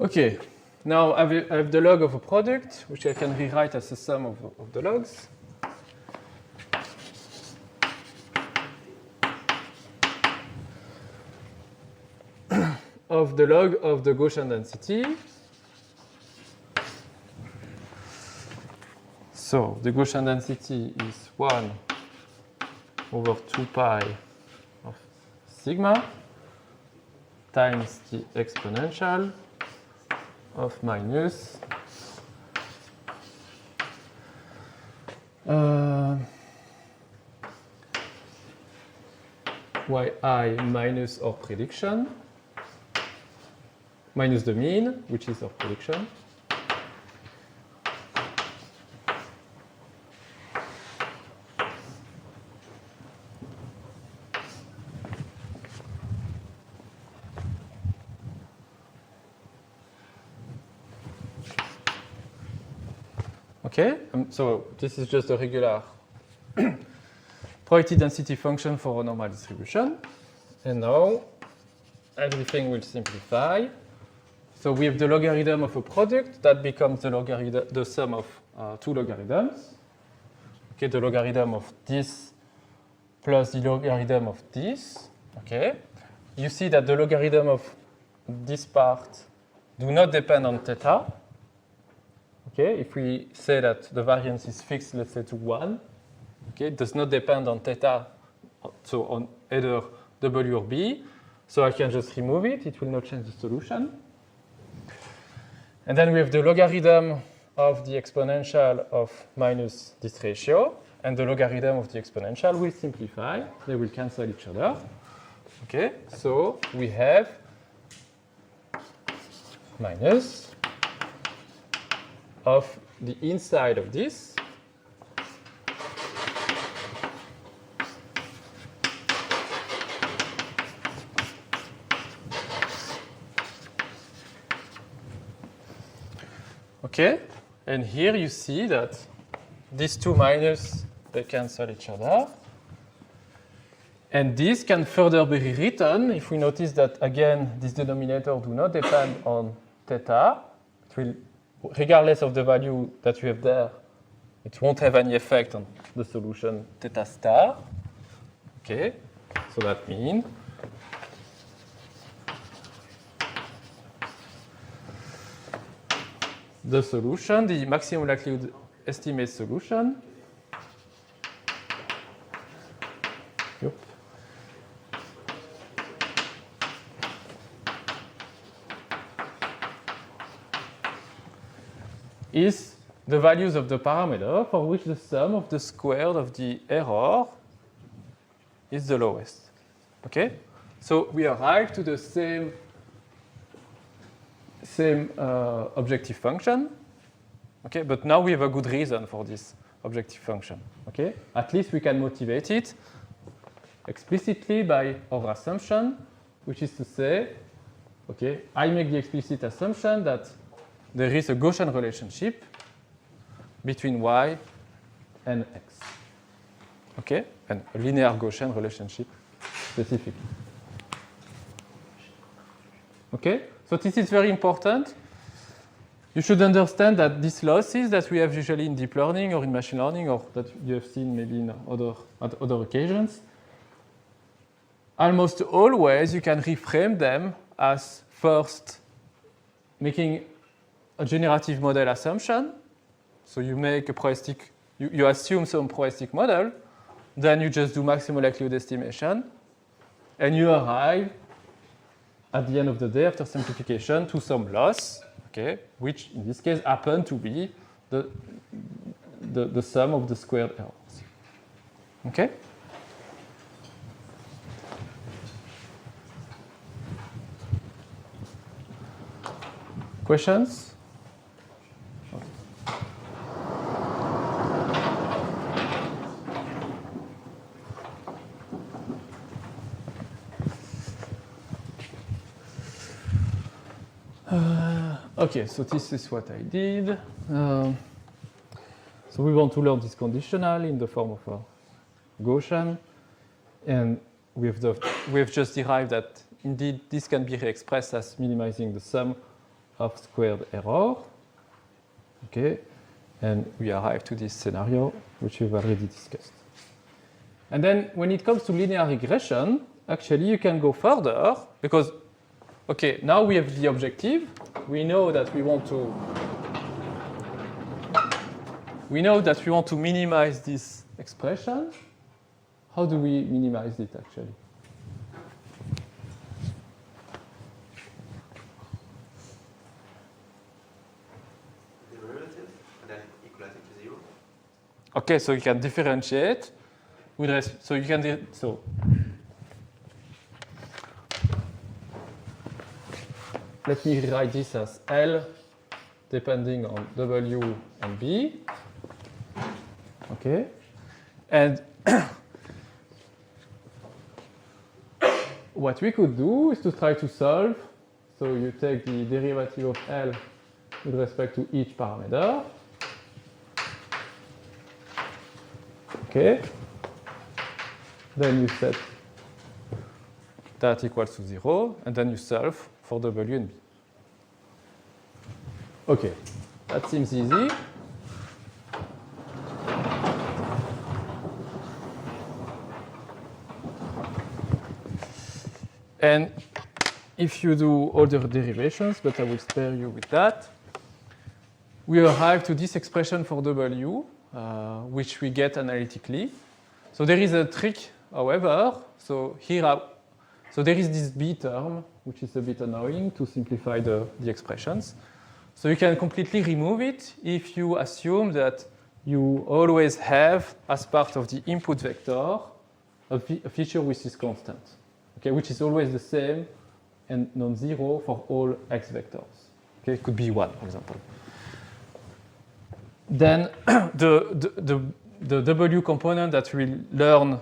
Okay, now I have the log of a product, which I can rewrite as the sum of the logs. Of the log of the Gaussian density. So the Gaussian density is 1 over 2 pi of sigma times the exponential of minus yi minus our prediction minus the mean, which is our prediction. Okay, so this is just a regular probability density function for a normal distribution. And now everything will simplify. So we have the logarithm of a product that becomes the sum of two logarithms. Okay, the logarithm of this plus the logarithm of this. Okay, you see that the logarithm of this part do not depend on theta. Okay, if we say that the variance is fixed, let's say to 1, okay, it does not depend on theta, so on either W or B. So I can just remove it. It will not change the solution. And then we have the logarithm of the exponential of minus this ratio. And the logarithm of the exponential will simplify. They will cancel each other. Okay, so we have minus of the inside of this okay, and here you see that these two minus, they cancel each other. And this can further be rewritten if we notice that, again, this denominator do not depend on theta. It will, regardless of the value that you have there, it won't have any effect on the solution theta star. Okay, so that means the solution, the maximum likelihood estimate solution, is the values of the parameter for which the sum of the squared of the error is the lowest. Okay? So we arrive to the same objective function. Okay? But now we have a good reason for this objective function. Okay? At least we can motivate it explicitly by our assumption, which is to say, okay, I make the explicit assumption that there is a Gaussian relationship between y and x. Okay? And a linear Gaussian relationship specifically. Okay? So this is very important. You should understand that these losses that we have usually in deep learning or in machine learning, or that you have seen maybe in at other occasions, almost always you can reframe them as first making a generative model assumption. So you make a probabilistic, you assume some probabilistic model, then you just do maximal likelihood estimation, and you arrive at the end of the day after simplification to some loss, okay, which in this case happen to be the sum of the squared errors. Okay? Questions? Okay, so this is what I did. So we want to learn this conditional in the form of a Gaussian. And we have just derived that indeed this can be re-expressed as minimizing the sum of squared error. Okay, and we arrive to this scenario, which we've already discussed. And then when it comes to linear regression, actually you can go further because, okay, now we have the objective. We know that we want to minimize this expression. How do we minimize it actually? Derivative and then equality to 0. Okay, so you can differentiate with so you can so. Let me rewrite this as L depending on W and B. Okay. And what we could do is to try to solve. So you take the derivative of L with respect to each parameter. Okay. Then you set that equals to 0, and then you solve for W and B. Okay, that seems easy. And if you do all the derivations, but I will spare you with that, we arrive to this expression for W, which we get analytically. So there is a trick, however. So here, so there is this B term, which is a bit annoying to simplify the expressions. So you can completely remove it if you assume that you always have, as part of the input vector, a feature which is constant, okay, which is always the same and non-zero for all x vectors. Okay, it could be 1, for example. Then the W component that we'll learn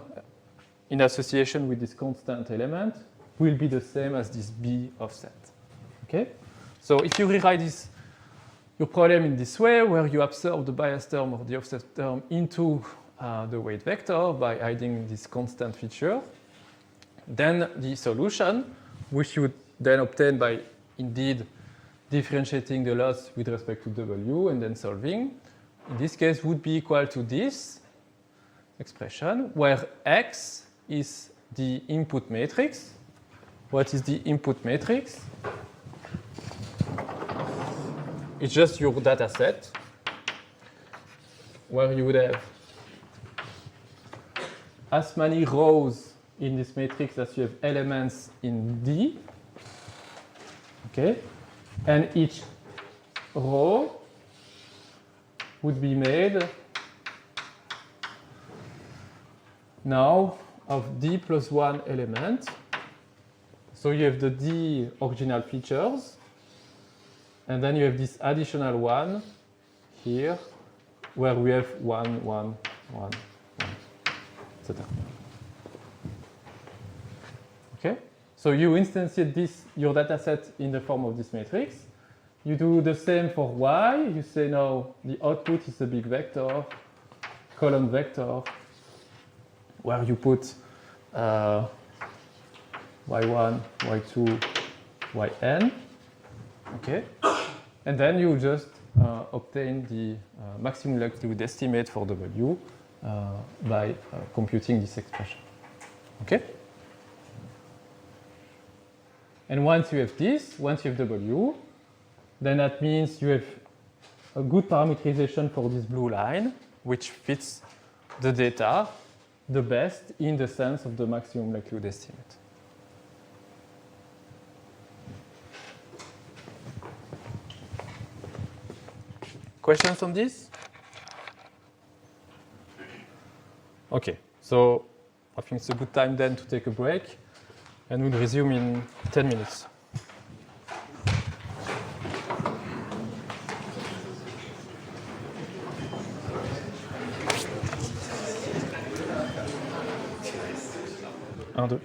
in association with this constant element will be the same as this B offset. Okay? So if you rewrite your problem in this way, where you absorb the bias term or the offset term into the weight vector by hiding this constant feature, then the solution, which you would then obtain by indeed differentiating the loss with respect to W and then solving, in this case would be equal to this expression, where X is the input matrix. What is the input matrix? It's just your data set, where you would have as many rows in this matrix as you have elements in D. Okay? And each row would be made now of D plus 1 element. So you have the D original features, and then you have this additional one here, where we have 1, 1, 1, 1, etc. Okay? So you instantiate this, your data set in the form of this matrix. You do the same for Y. You say now the output is a big vector, column vector, where you put y1, y2, yn. Okay? And then you just obtain the maximum likelihood estimate for W by computing this expression. Okay? And once you have this, once you have W, then that means you have a good parameterization for this blue line, which fits the data the best in the sense of the maximum likelihood estimate. Questions on this? Okay, so I think it's a good time then to take a break, and we'll resume in 10 minutes. Un, deux.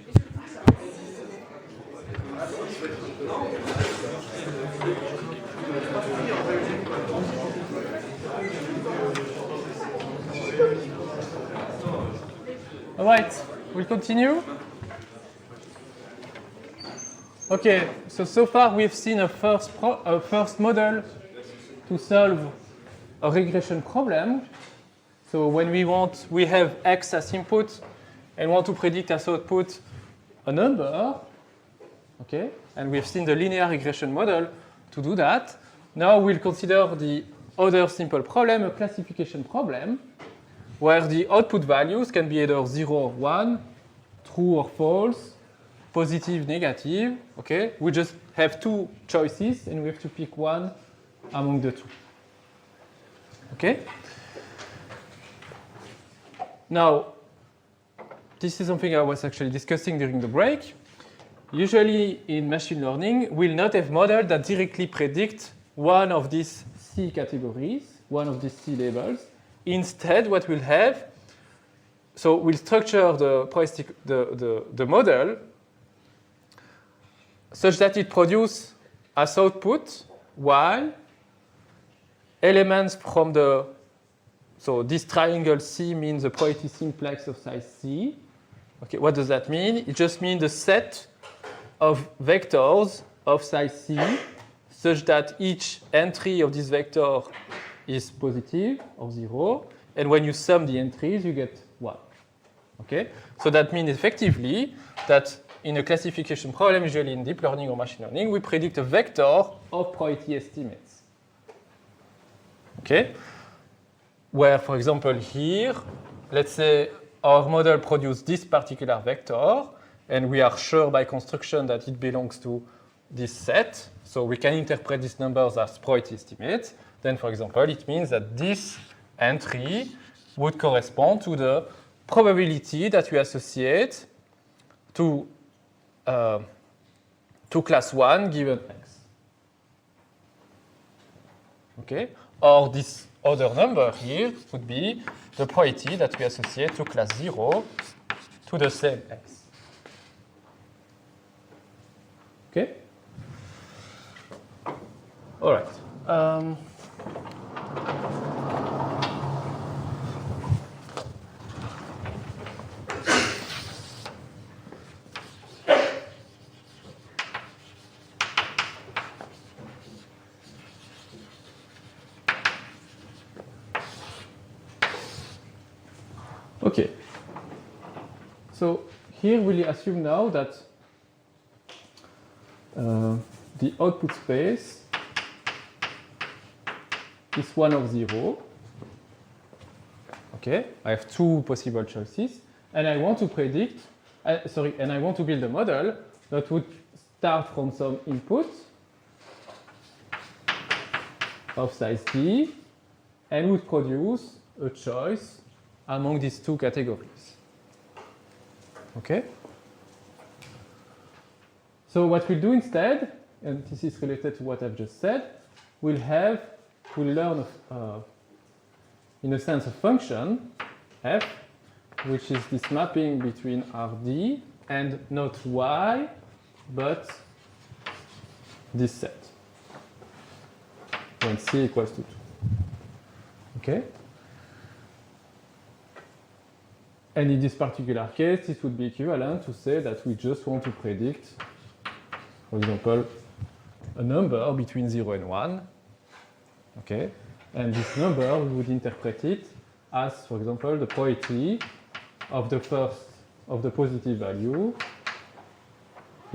All right, we'll continue. Okay, so far we've seen a first model to solve a regression problem. So when we have x as input and want to predict as output a number, okay, and we've seen the linear regression model to do that. Now we'll consider the other simple problem, a classification problem, where the output values can be either 0 or 1, true or false, positive, negative, okay? We just have two choices, and we have to pick one among the two, okay? Now, this is something I was actually discussing during the break. Usually in machine learning, we'll not have models that directly predict one of these C categories, one of these C labels. Instead, what we'll have, so we'll structure the model such that it produces as output Y elements from the, so this triangle C means the probability simplex of size C. Okay, what does that mean? It just means the set of vectors of size C such that each entry of this vector is positive or 0, and when you sum the entries, you get 1. Okay? So that means effectively that in a classification problem, usually in deep learning or machine learning, we predict a vector of probability estimates. Okay? Where, for example, here, let's say our model produces this particular vector, and we are sure by construction that it belongs to this set. So we can interpret these numbers as probability estimates. Then, for example, it means that this entry would correspond to the probability that we associate to class 1 given x. Okay? Or this other number here would be the probability that we associate to class 0 to the same x. Okay? All right. Okay. So here we'll assume now that the output space is 1 of 0. Okay, I have two possible choices, and I want to predict, and I want to build a model that would start from some input of size d and would produce a choice among these two categories. Okay? So what we'll do instead, and this is related to what I've just said, we'll learn, in a sense, a function, f, which is this mapping between Rd and not y, but this set, when c equals to 2. Okay? And in this particular case, this would be equivalent to say that we just want to predict, for example, a number between 0 and 1. Okay? And this number, we would interpret it as, for example, the probability of the positive value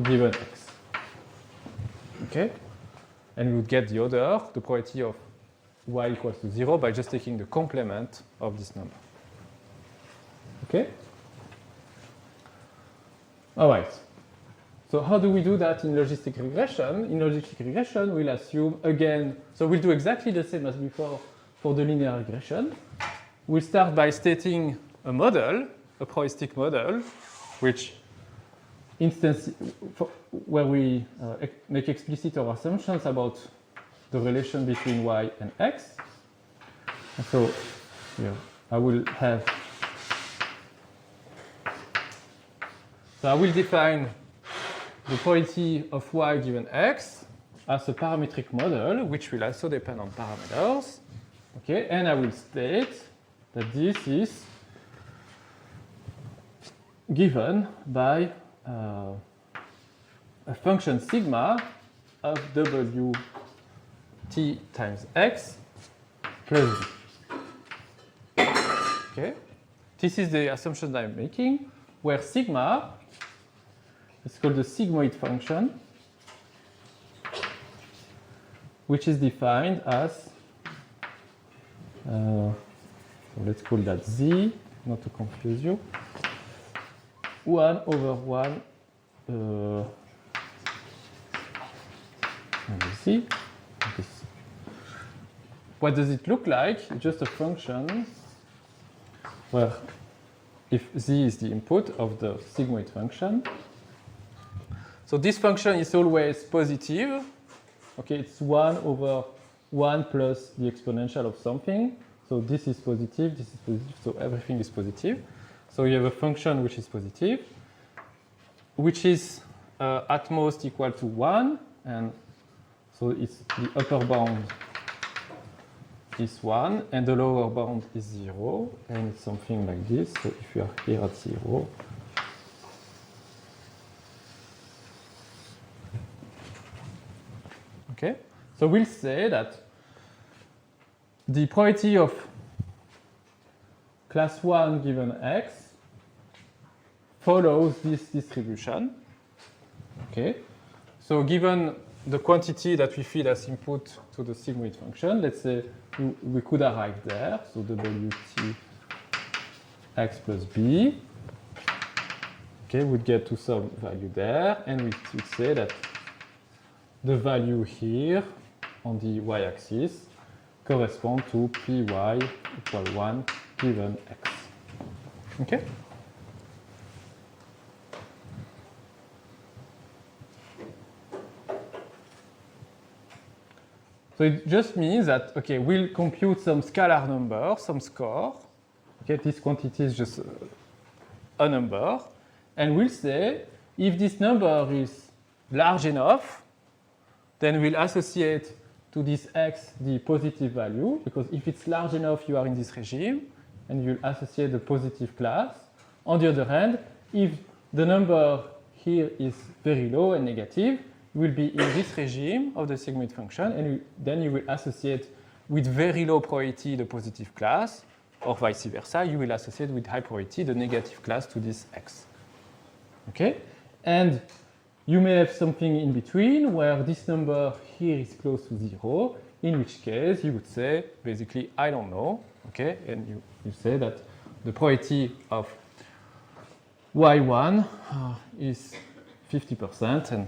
given x. Okay? And we would get the other, the probability of y equals to 0, by just taking the complement of this number. Okay? All right. So how do we do that in logistic regression? In logistic regression, we'll assume, again, so we'll do exactly the same as before for the linear regression. We'll start by stating a model, a probabilistic model, which where we make explicit our assumptions about the relation between y and x. And so here, I will define the probability of y given x as a parametric model, which will also depend on parameters. Okay, and I will state that this is given by a function sigma of wt times x plus v. Okay, this is the assumption I'm making, where sigma is called the sigmoid function, which is defined as, so let's call that z, not to confuse you, 1 over 1 z. What does it look like? It's just a function where if z is the input of the sigmoid function. So this function is always positive. Okay, it's 1 over 1 plus the exponential of something. So this is positive, so everything is positive. So you have a function which is positive, which is at most equal to 1, and so it's the upper bound is 1, and the lower bound is 0, and it's something like this. So if you are here at 0, okay, so we'll say that the probability of class 1 given x follows this distribution. Okay. So given the quantity that we feed as input to the sigmoid function, let's say we could arrive there. So WT x plus b, okay, would get to some value there, and we would say that the value here on the y-axis correspond to py equal 1 given x. Okay? So it just means that, okay, we'll compute some scalar number, some score. Okay, this quantity is just a number. And we'll say, if this number is large enough, then we'll associate to this x the positive value, because if it's large enough, you are in this regime, and you'll associate the positive class. On the other hand, if the number here is very low and negative, you will be in this regime of the sigmoid function, and then you will associate with very low probability the positive class, or vice versa, you will associate with high probability the negative class to this x. Okay? And you may have something in between where this number here is close to 0, in which case you would say, basically, I don't know, okay? And you say that the probability of y1 is 50%, and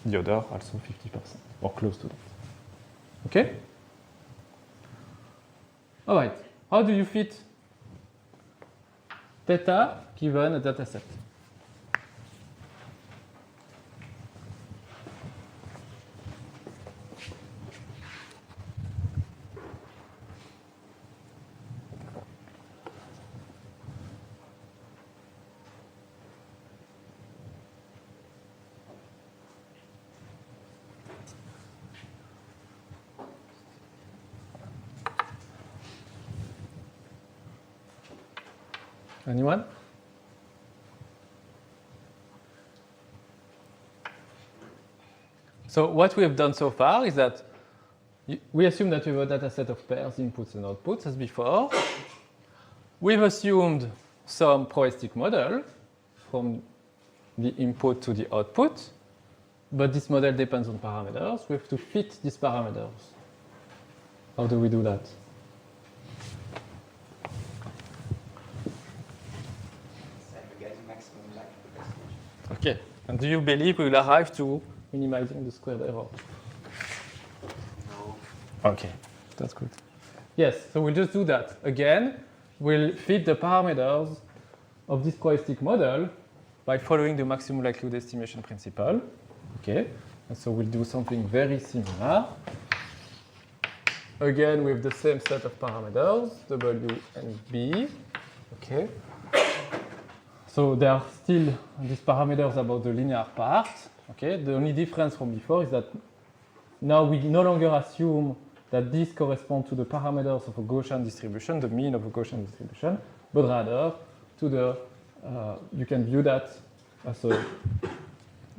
the other also 50%, or close to that. Okay? All right. How do you fit theta given a data set? Anyone? So what we have done so far is that we assume that we have a data set of pairs, inputs and outputs, as before. We've assumed some probabilistic model from the input to the output, but this model depends on parameters. We have to fit these parameters. How do we do that? Okay, and do you believe we will arrive to minimizing the squared error? No. Okay, that's good. Yes, so we'll just do that. Again, we'll fit the parameters of this probabilistic model by following the maximum likelihood estimation principle. Okay, and so we'll do something very similar. Again, with the same set of parameters, W and B. Okay. So there are still these parameters about the linear part. Okay. The only difference from before is that now we no longer assume that these correspond to the parameters of a Gaussian distribution, the mean of a Gaussian distribution, but rather to the, you can view that as a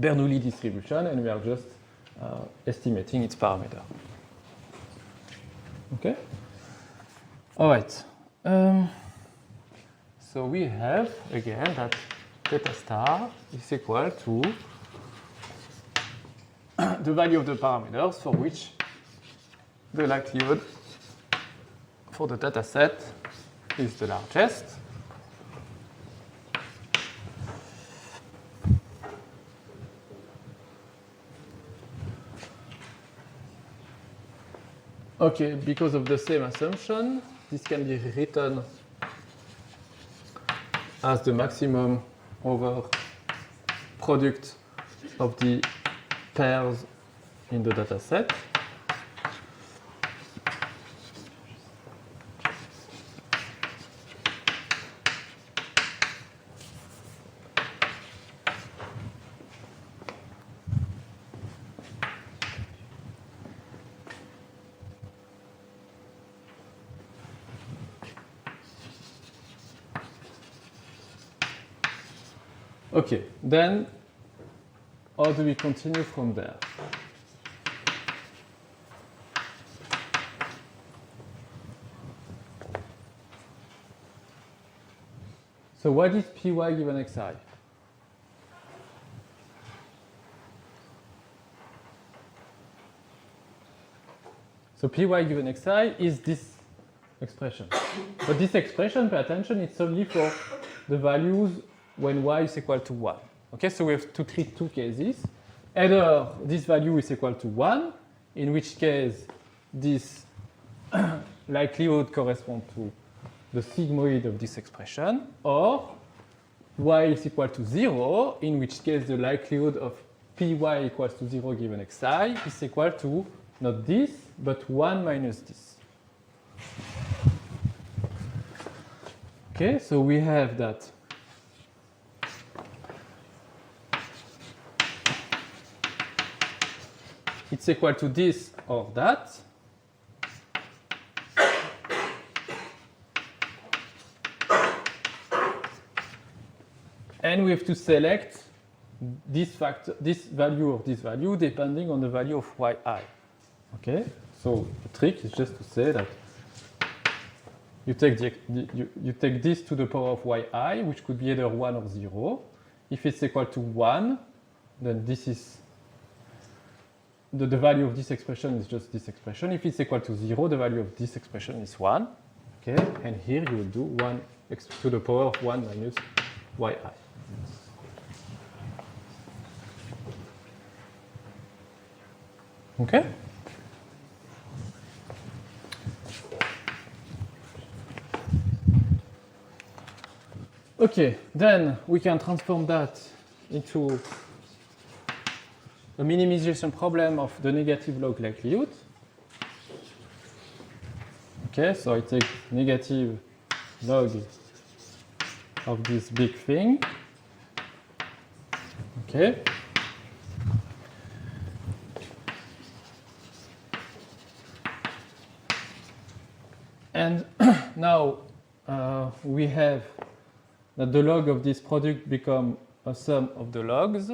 Bernoulli distribution, and we are just estimating its parameter. Okay? All right. So we have, again, that theta star is equal to the value of the parameters for which the likelihood for the data set is the largest. Okay, because of the same assumption, this can be written as the maximum over product of the pairs in the data set. Okay, then how do we continue from there? So what is Py given Xi? So py given xi is this expression. But this expression, pay attention, it's only for the values when y is equal to 1. Okay, so we have to treat two cases. Either this value is equal to 1, in which case this likelihood corresponds to the sigmoid of this expression, or y is equal to 0, in which case the likelihood of py equals to 0 given xi is equal to not this, but 1 minus this. Okay, so we have that it's equal to this or that. And we have to select this factor, this value or this value, depending on the value of yi. Okay, so the trick is just to say that you take, you take this to the power of yi, which could be either 1 or 0. If it's equal to 1, then this is the value of this expression is just this expression. If it's equal to 0, the value of this expression is 1. Okay, and here you will do 1 to the power of 1 minus yi. Okay? Okay, then we can transform that into a minimization problem of the negative log likelihood. Okay, so I take negative log of this big thing. Okay. And now we have that the log of this product become a sum of the logs.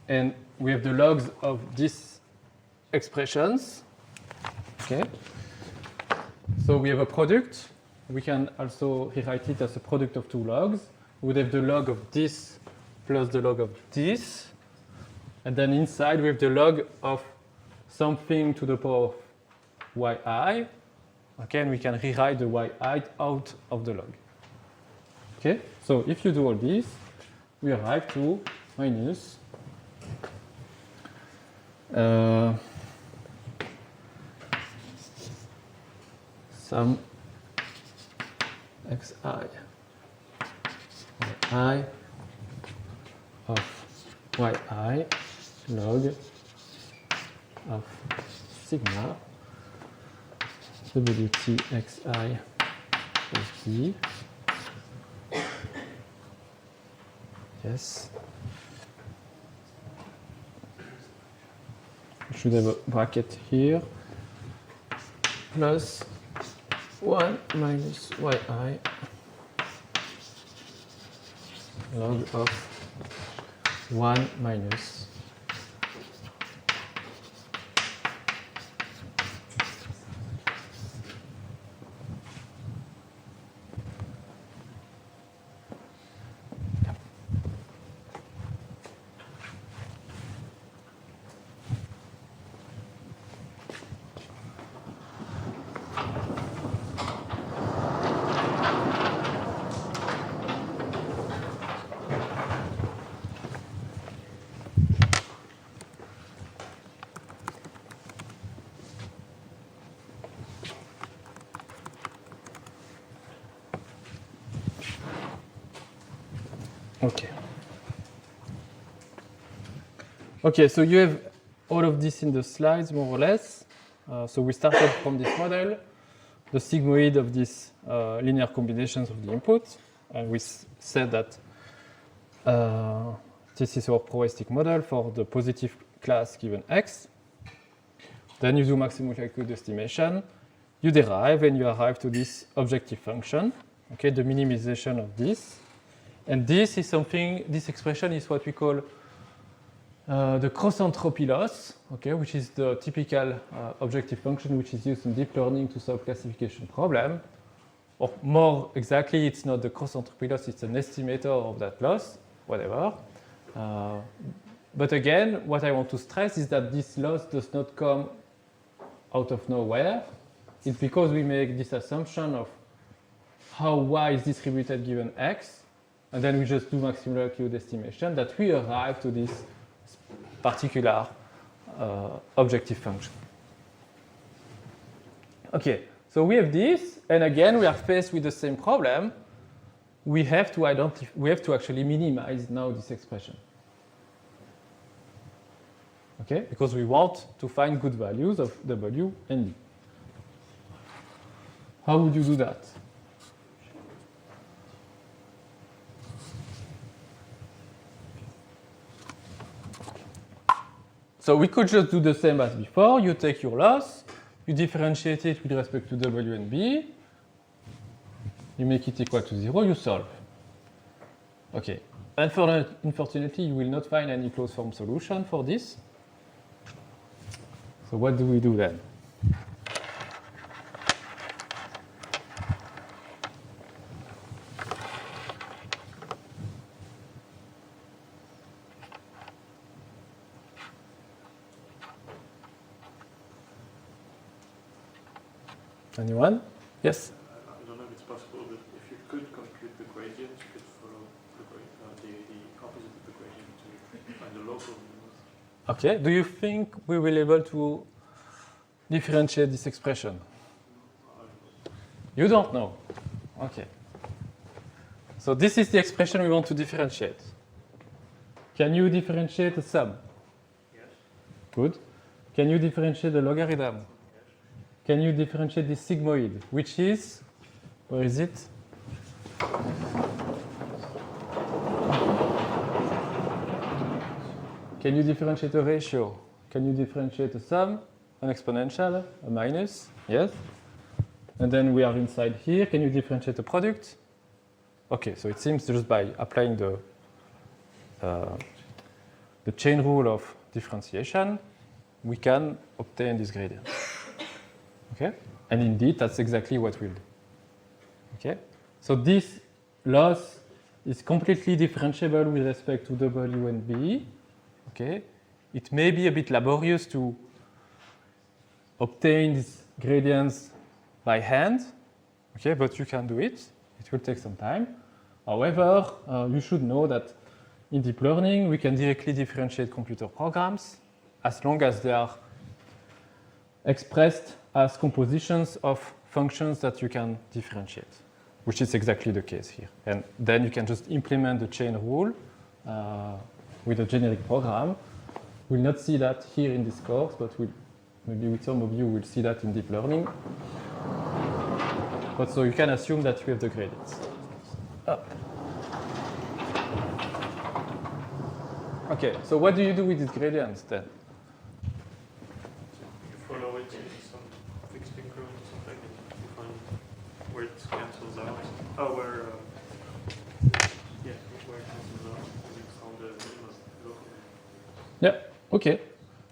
And we have the logs of these expressions. Okay. So we have a product. We can also rewrite it as a product of two logs. We would have the log of this plus the log of this. And then inside we have the log of something to the power of yi. Okay, and we can rewrite the yi out of the log. Okay, so if you do all this, we arrive to minus some xi I of yi log of sigma wt xi plus b. Yes. I should have a bracket here. Plus 1 minus yi log of 1 minus okay. Okay, so you have all of this in the slides, more or less. So we started from this model, the sigmoid of these linear combinations of the input. And we said that this is our probabilistic model for the positive class given x. Then you do maximum likelihood estimation. You derive, and you arrive to this objective function, okay, the minimization of this. And this is something, this expression is what we call the cross-entropy loss, okay, which is the typical objective function which is used in deep learning to solve classification problem. Or more exactly, it's not the cross-entropy loss, it's an estimator of that loss, whatever. But again, what I want to stress is that this loss does not come out of nowhere. It's because we make this assumption of how y is distributed given x, and then we just do maximal likelihood estimation that we arrive to this particular objective function. Okay, so we have this, and again we are faced with the same problem. We have to actually minimize now this expression. Okay, because we want to find good values of w and d. How would you do that? So we could just do the same as before. You take your loss, you differentiate it with respect to w and b, you make it equal to 0, you solve. Okay. Unfortunately, you will not find any closed form solution for this. So what do we do then? Anyone? Yes? I don't know if it's possible, but if you could compute the gradient, you could follow the opposite of the gradient to find the local minimums. Okay. Do you think we will be able to differentiate this expression? You don't know. Okay. So this is the expression we want to differentiate. Can you differentiate the sum? Yes. Good. Can you differentiate the logarithm? Can you differentiate the sigmoid, which is, where is it? Can you differentiate a ratio? Can you differentiate a sum, an exponential, a minus? Yes. And then we are inside here. Can you differentiate a product? Okay, so it seems just by applying the chain rule of differentiation, we can obtain this gradient. Okay? And indeed, that's exactly what we'll do. Okay? So this loss is completely differentiable with respect to w and b. Okay? It may be a bit laborious to obtain these gradients by hand, okay? But you can do it. It will take some time. However, you should know that in deep learning, we can directly differentiate computer programs as long as they are expressed as compositions of functions that you can differentiate, which is exactly the case here. And then you can just implement the chain rule with a generic program. We'll not see that here in this course, but maybe with some of you will see that in deep learning. But so you can assume that you have the gradients. Okay, so what do you do with these gradients then? You follow it in some fixed increment or something, and you find where it cancels out. Oh, where it cancels out, and you found the minimum locally. Yeah, okay.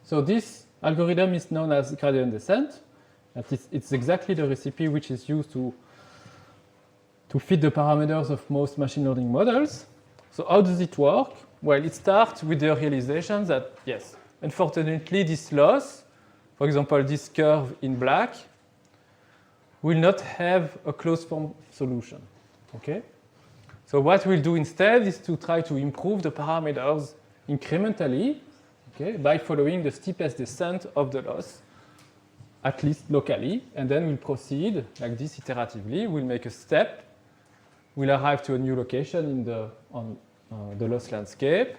So this algorithm is known as gradient descent. It's exactly the recipe which is used to fit the parameters of most machine learning models. So how does it work? Well, it starts with the realization that, yes, unfortunately, this loss, for example, this curve in black, will not have a closed form solution. Okay? So what we'll do instead is to try to improve the parameters incrementally, okay, by following the steepest descent of the loss, at least locally, and then we'll proceed like this iteratively. We'll make a step. We'll arrive to a new location on the loss landscape,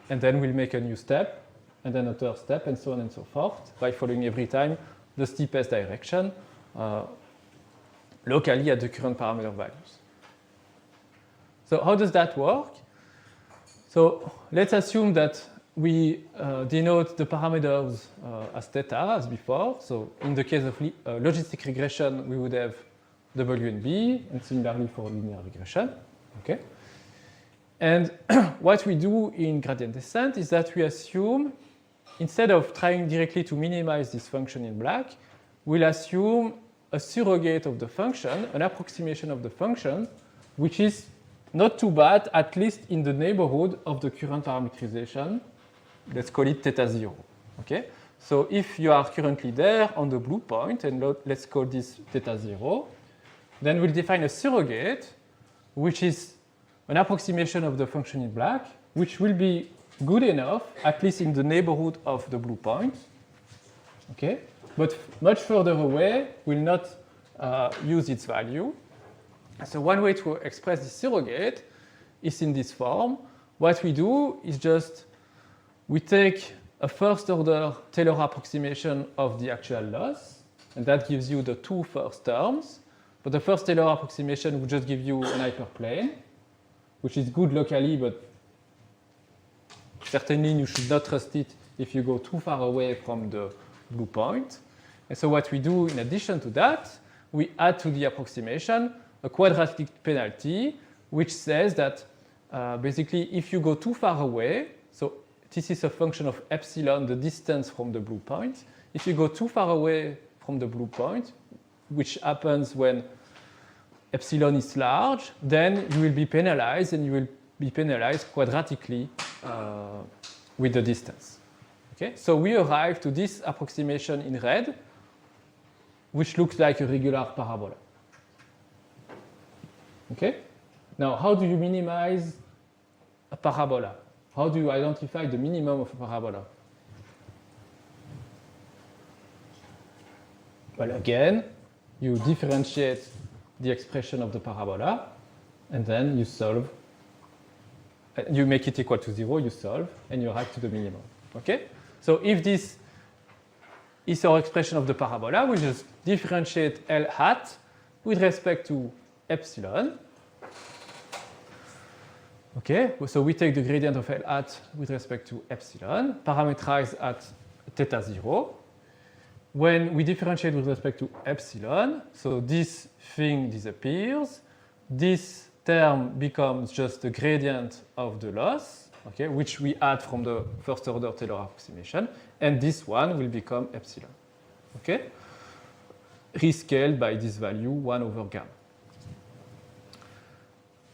and then we'll make a new step, and then a third step, and so on and so forth, by following every time the steepest direction locally at the current parameter values. So how does that work? So let's assume that we denote the parameters as theta, as before. So in the case of logistic regression, we would have W and B, and similarly for linear regression. Okay? And what we do in gradient descent is that we assume, instead of trying directly to minimize this function in black, we'll assume a surrogate of the function, an approximation of the function, which is not too bad, at least in the neighborhood of the current parameterization. Let's call it theta 0. Okay? So if you are currently there on the blue point, and let's call this theta 0, then we'll define a surrogate, which is an approximation of the function in black, which will be good enough, at least in the neighborhood of the blue point. Okay? But much further away will not use its value. So one way to express this surrogate is in this form. What we do is just we take a first-order Taylor approximation of the actual loss, and that gives you the two first terms. But the first Taylor approximation will just give you an hyperplane, which is good locally, but certainly you should not trust it if you go too far away from the blue point. And so what we do in addition to that, we add to the approximation a quadratic penalty, which says that basically if you go too far away, so this is a function of epsilon, the distance from the blue point. If you go too far away from the blue point, which happens when epsilon is large, then you will be penalized, and you will be penalized quadratically with the distance. Okay? So we arrive to this approximation in red, which looks like a regular parabola. Okay? Now, how do you minimize a parabola? How do you identify the minimum of a parabola? Well, again, you differentiate the expression of the parabola, and then you solve. You make it equal to 0, you solve, and you arrive to the minimum. Okay? So if this is our expression of the parabola, we just differentiate L hat with respect to epsilon. Okay, so we take the gradient of L hat with respect to epsilon, parameterized at theta 0. When we differentiate with respect to epsilon, so this thing disappears, this term becomes just the gradient of the loss, okay, which we add from the first order Taylor approximation, and this one will become epsilon. Okay? Rescaled by this value 1 over gamma.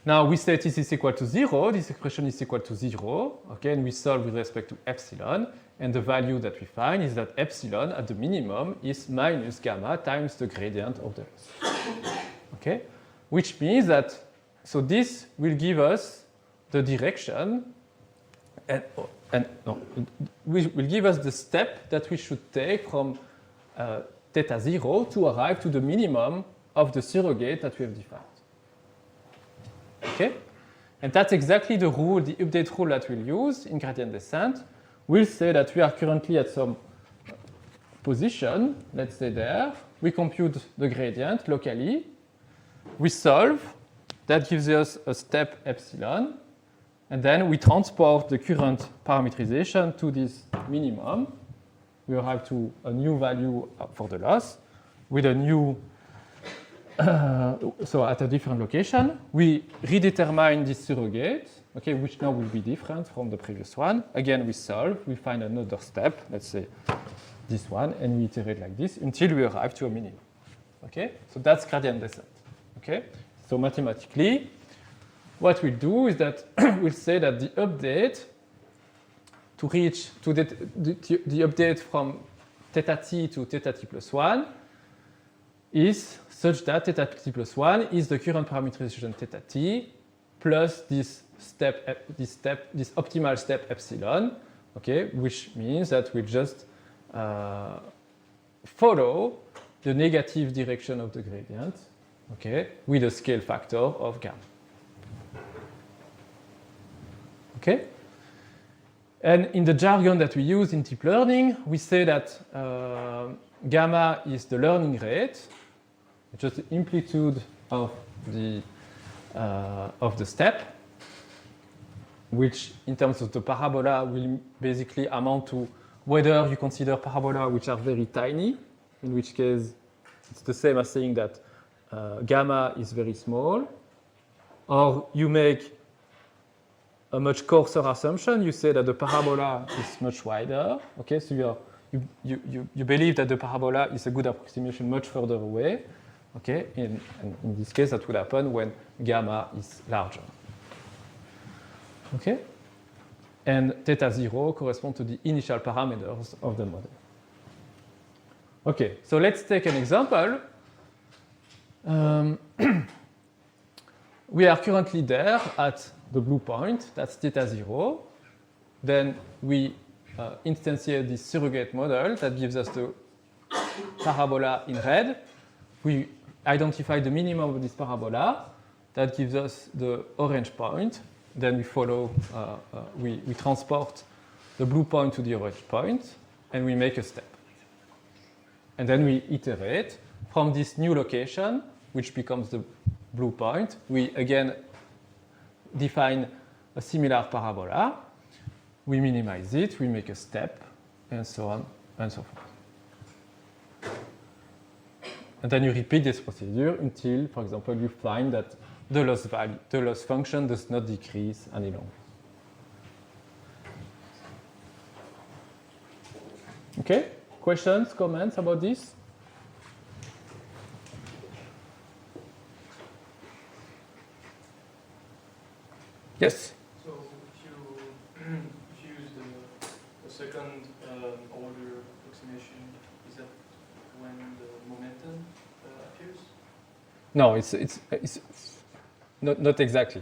Now we say this is equal to 0, this expression is equal to 0, okay, and we solve with respect to epsilon, and the value that we find is that epsilon at the minimum is minus gamma times the gradient of the loss. Okay? Which means that, so this will give us the direction, will give us the step that we should take from theta 0 to arrive to the minimum of the surrogate that we have defined. Okay? And that's exactly the rule, the update rule that we'll use in gradient descent. We'll say that we are currently at some position, let's say there. We compute the gradient locally. We solve. That gives us a step epsilon. And then we transport the current parameterization to this minimum. We arrive to a new value for the loss with a new so at a different location, we redetermine this surrogate, okay, which now will be different from the previous one. Again, we solve, we find another step, let's say this one, and we iterate like this until we arrive to a minimum. Okay, so that's gradient descent. Okay, so mathematically, what we'll do is that we'll say that the update to reach to the update from theta t to theta t plus 1 is such that theta t plus 1 is the current parameterization theta t plus this optimal step epsilon, okay, which means that we just follow the negative direction of the gradient, okay, with a scale factor of gamma. Okay? And in the jargon that we use in deep learning, we say that gamma is the learning rate, just the amplitude of the step, which in terms of the parabola will basically amount to whether you consider parabola which are very tiny, in which case it's the same as saying that gamma is very small, or you make a much coarser assumption. You say that the parabola is much wider. Okay, so you believe that the parabola is a good approximation much further away. Okay, and in this case, that would happen when gamma is larger. Okay, and theta 0 corresponds to the initial parameters of the model. Okay, so let's take an example. We are currently there at the blue point, that's theta 0. Then we instantiate this surrogate model that gives us the parabola in red. We identify the minimum of this parabola. That gives us the orange point. Then we follow, we transport the blue point to the orange point, and we make a step. And then we iterate from this new location, which becomes the blue point. We again define a similar parabola. We minimize it, we make a step, and so on and so forth. And then you repeat this procedure until, for example, you find that the loss function does not decrease any longer. Okay? Questions, comments about this? Yes? So if you use the second order approximation, is that when the momentum appears? No, it's not exactly.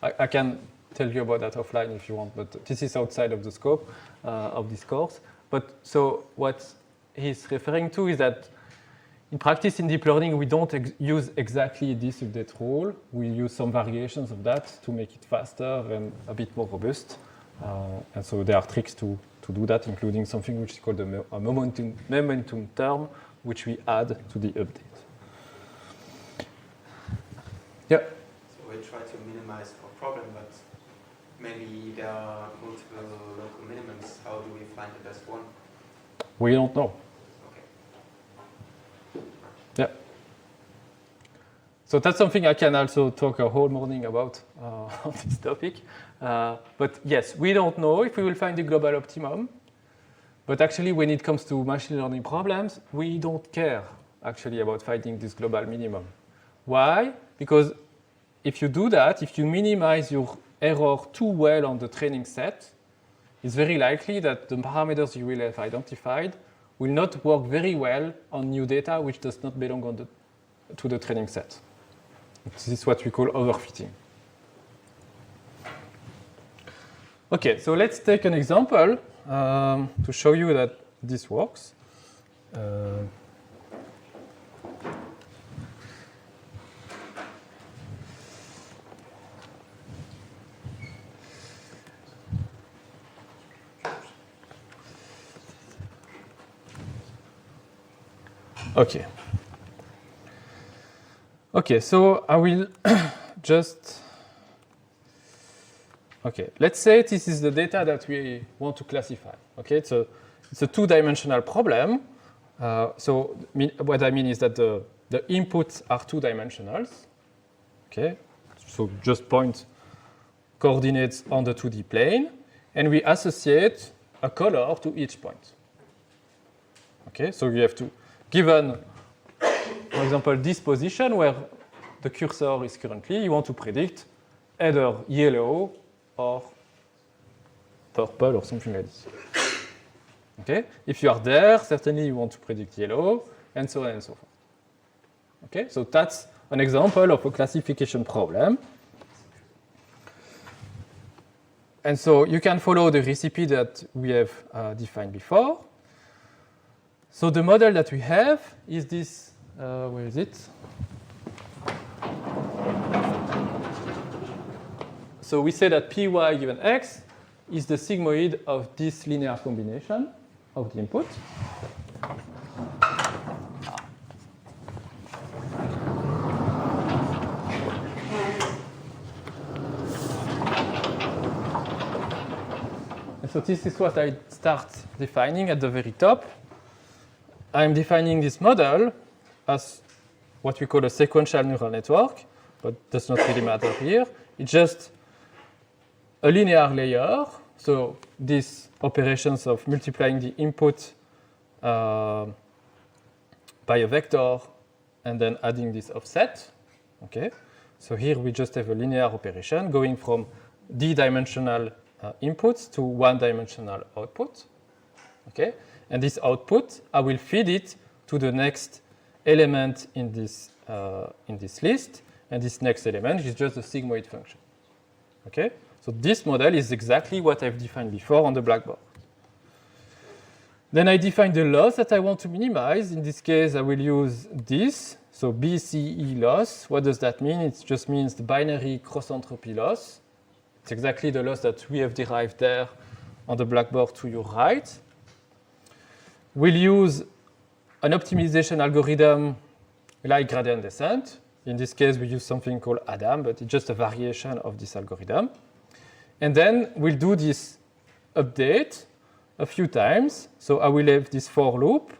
I can tell you about that offline if you want, but this is outside of the scope of this course. But so what he's referring to is that in practice in deep learning, we don't use exactly this update rule. We use some variations of that to make it faster and a bit more robust. And so there are tricks to do that, including something which is called a momentum term, which we add to the update. Yeah? So we try to minimize our problem, but maybe there are multiple local minimums. How do we find the best one? We don't know. Okay. Yeah. So that's something I can also talk a whole morning about on this topic. But yes, we don't know if we will find the global optimum. But actually, when it comes to machine learning problems, we don't care actually about finding this global minimum. Why? Because if you do that, if you minimize your error too well on the training set, it's very likely that the parameters you will have identified will not work very well on new data which does not belong to the training set. This is what we call overfitting. Okay, so let's take an example to show you that this works. Okay. Okay, so I will just. Okay, let's say this is the data that we want to classify. Okay, it's a two-dimensional problem. So what I mean is that the inputs are two-dimensionals. Okay, so just point coordinates on the 2D plane, and we associate a color to each point. Okay, so you have to, given, for example, this position where the cursor is currently, you want to predict either yellow or purple or something like this. Okay? If you are there, certainly you want to predict yellow, and so on and so forth. Okay? So that's an example of a classification problem. And so you can follow the recipe that we have defined before. So the model that we have is this, where is it? So we say that py given x is the sigmoid of this linear combination of the input. And so this is what I start defining at the very top. I'm defining this model as what we call a sequential neural network, but does not really matter here. It's just a linear layer. So these operations of multiplying the input by a vector and then adding this offset. Okay. So here we just have a linear operation going from d-dimensional inputs to one-dimensional output. Okay. And this output, I will feed it to the next element in this list. And this next element is just the sigmoid function. Okay? So this model is exactly what I've defined before on the blackboard. Then I define the loss that I want to minimize. In this case, I will use this. So BCE loss. What does that mean? It just means the binary cross-entropy loss. It's exactly the loss that we have derived there on the blackboard to your right. We'll use an optimization algorithm like gradient descent. In this case, we use something called ADAM, but it's just a variation of this algorithm. And then we'll do this update a few times. So I will have this for loop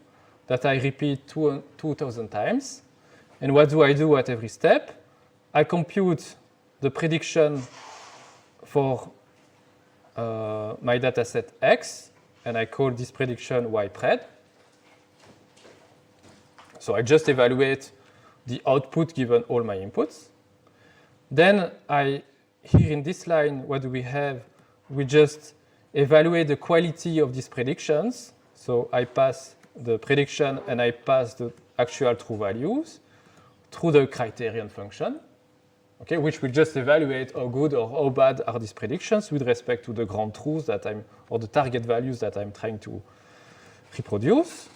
that I repeat 2,000 times. And what do I do at every step? I compute the prediction for my dataset X, and I call this prediction Y-pred. So I just evaluate the output given all my inputs. Then here in this line, what do we have? We just evaluate the quality of these predictions. So I pass the prediction and I pass the actual true values through the criterion function, okay, which will just evaluate how good or how bad are these predictions with respect to the ground truths that or the target values that I'm trying to reproduce.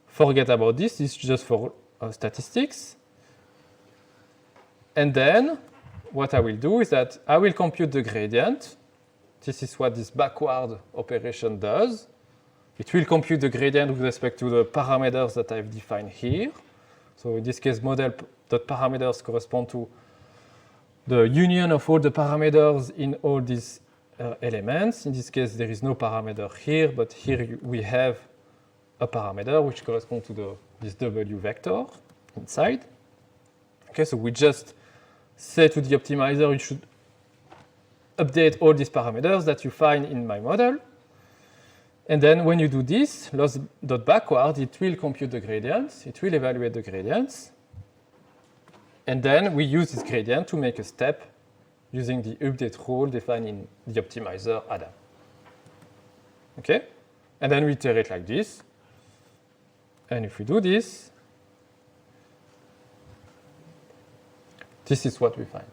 Forget about this. This is just for statistics. And then what I will do is that I will compute the gradient. This is what this backward operation does. It will compute the gradient with respect to the parameters that I've defined here. So in this case, model.parameters correspond to the union of all the parameters in all these elements. In this case, there is no parameter here, but here we have a parameter which corresponds to this W vector inside. Okay, so we just say to the optimizer, you should update all these parameters that you find in my model. And then when you do this, loss.backward, it will compute the gradients. It will evaluate the gradients. And then we use this gradient to make a step using the update rule defined in the optimizer ADAM. Okay? And then we iterate like this. And if we do this, this is what we find.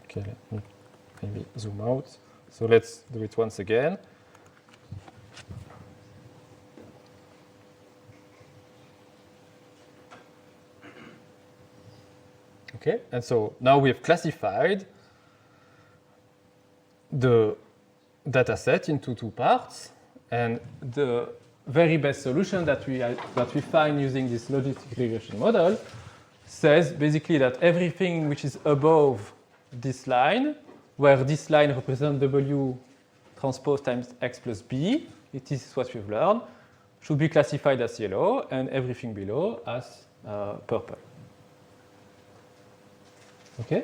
Okay, let me maybe zoom out. So let's do it once again. Okay, and so now we have classified the data set into two parts. And the very best solution that we find using this logistic regression model says basically that everything which is above this line, where this line represents W transpose times X plus B, it is what we've learned, should be classified as yellow, and everything below as purple. Okay?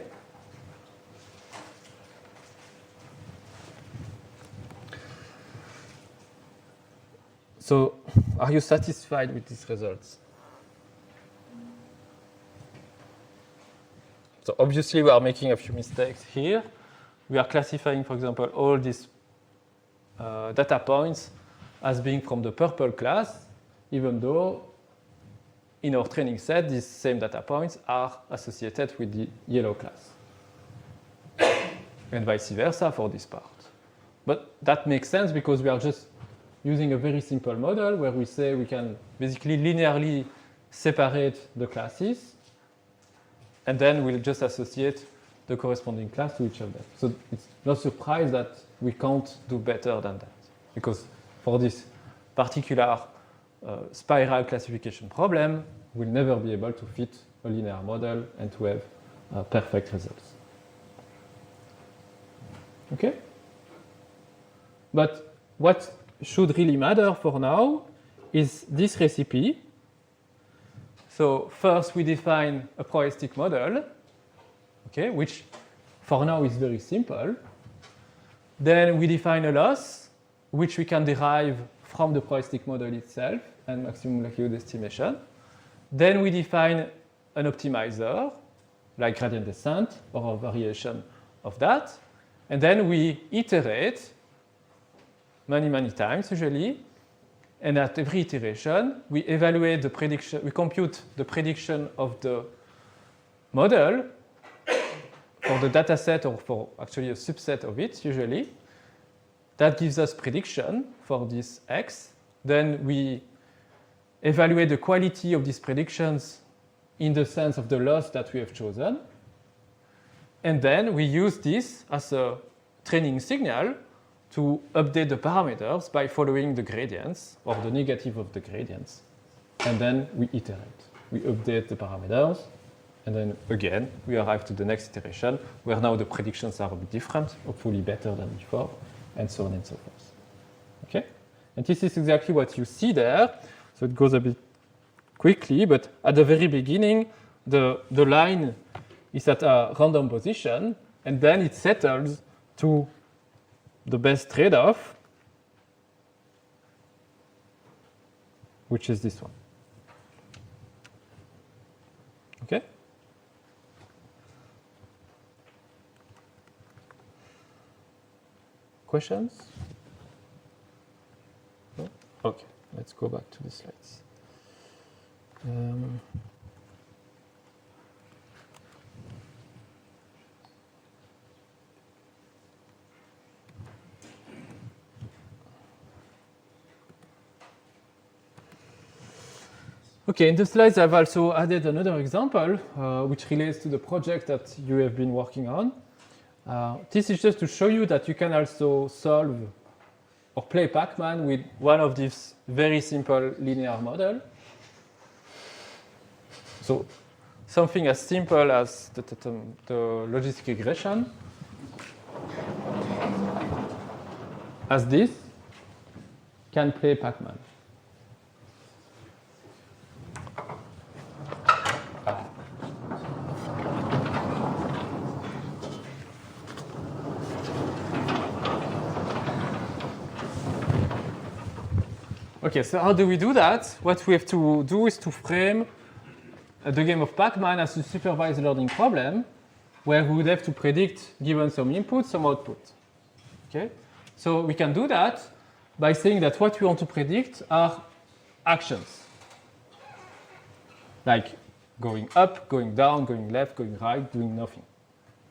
So, are you satisfied with these results? So obviously we are making a few mistakes here. We are classifying, for example, all these data points as being from the purple class, even though in our training set, these same data points are associated with the yellow class. And vice versa for this part. But that makes sense because we are just using a very simple model where we say we can basically linearly separate the classes, and then we'll just associate the corresponding class to each of them. So it's no surprise that we can't do better than that, because for this particular spiral classification problem, we'll never be able to fit a linear model and to have perfect results. Okay? But what should really matter for now is this recipe. So first we define a probabilistic model, okay, which for now is very simple. Then we define a loss, which we can derive from the probabilistic model itself and maximum likelihood estimation. Then we define an optimizer, like gradient descent or a variation of that. And then we iterate many, many times usually. And at every iteration, we evaluate the prediction, we compute the prediction of the model for the data set or for actually a subset of it usually. That gives us prediction for this X. Then we evaluate the quality of these predictions in the sense of the loss that we have chosen. And then we use this as a training signal to update the parameters by following the gradients or the negative of the gradients. And then we iterate. We update the parameters. And then again, we arrive to the next iteration where now the predictions are a bit different, hopefully better than before, and so on and so forth. Okay? And this is exactly what you see there. So it goes a bit quickly, but at the very beginning, the line is at a random position, and then it settles to the best trade-off, which is this one. Okay? Questions? No? Okay, let's go back to the slides. Okay, in the slides I've also added another example which relates to the project that you have been working on. This is just to show you that you can also solve or play Pac-Man with one of these very simple linear model. So something as simple as the logistic regression as this can play Pac-Man. Okay, so how do we do that? What we have to do is to frame the game of Pac-Man as a supervised learning problem where we would have to predict, given some input, some output. Okay? So we can do that by saying that what we want to predict are actions. Like going up, going down, going left, going right, doing nothing.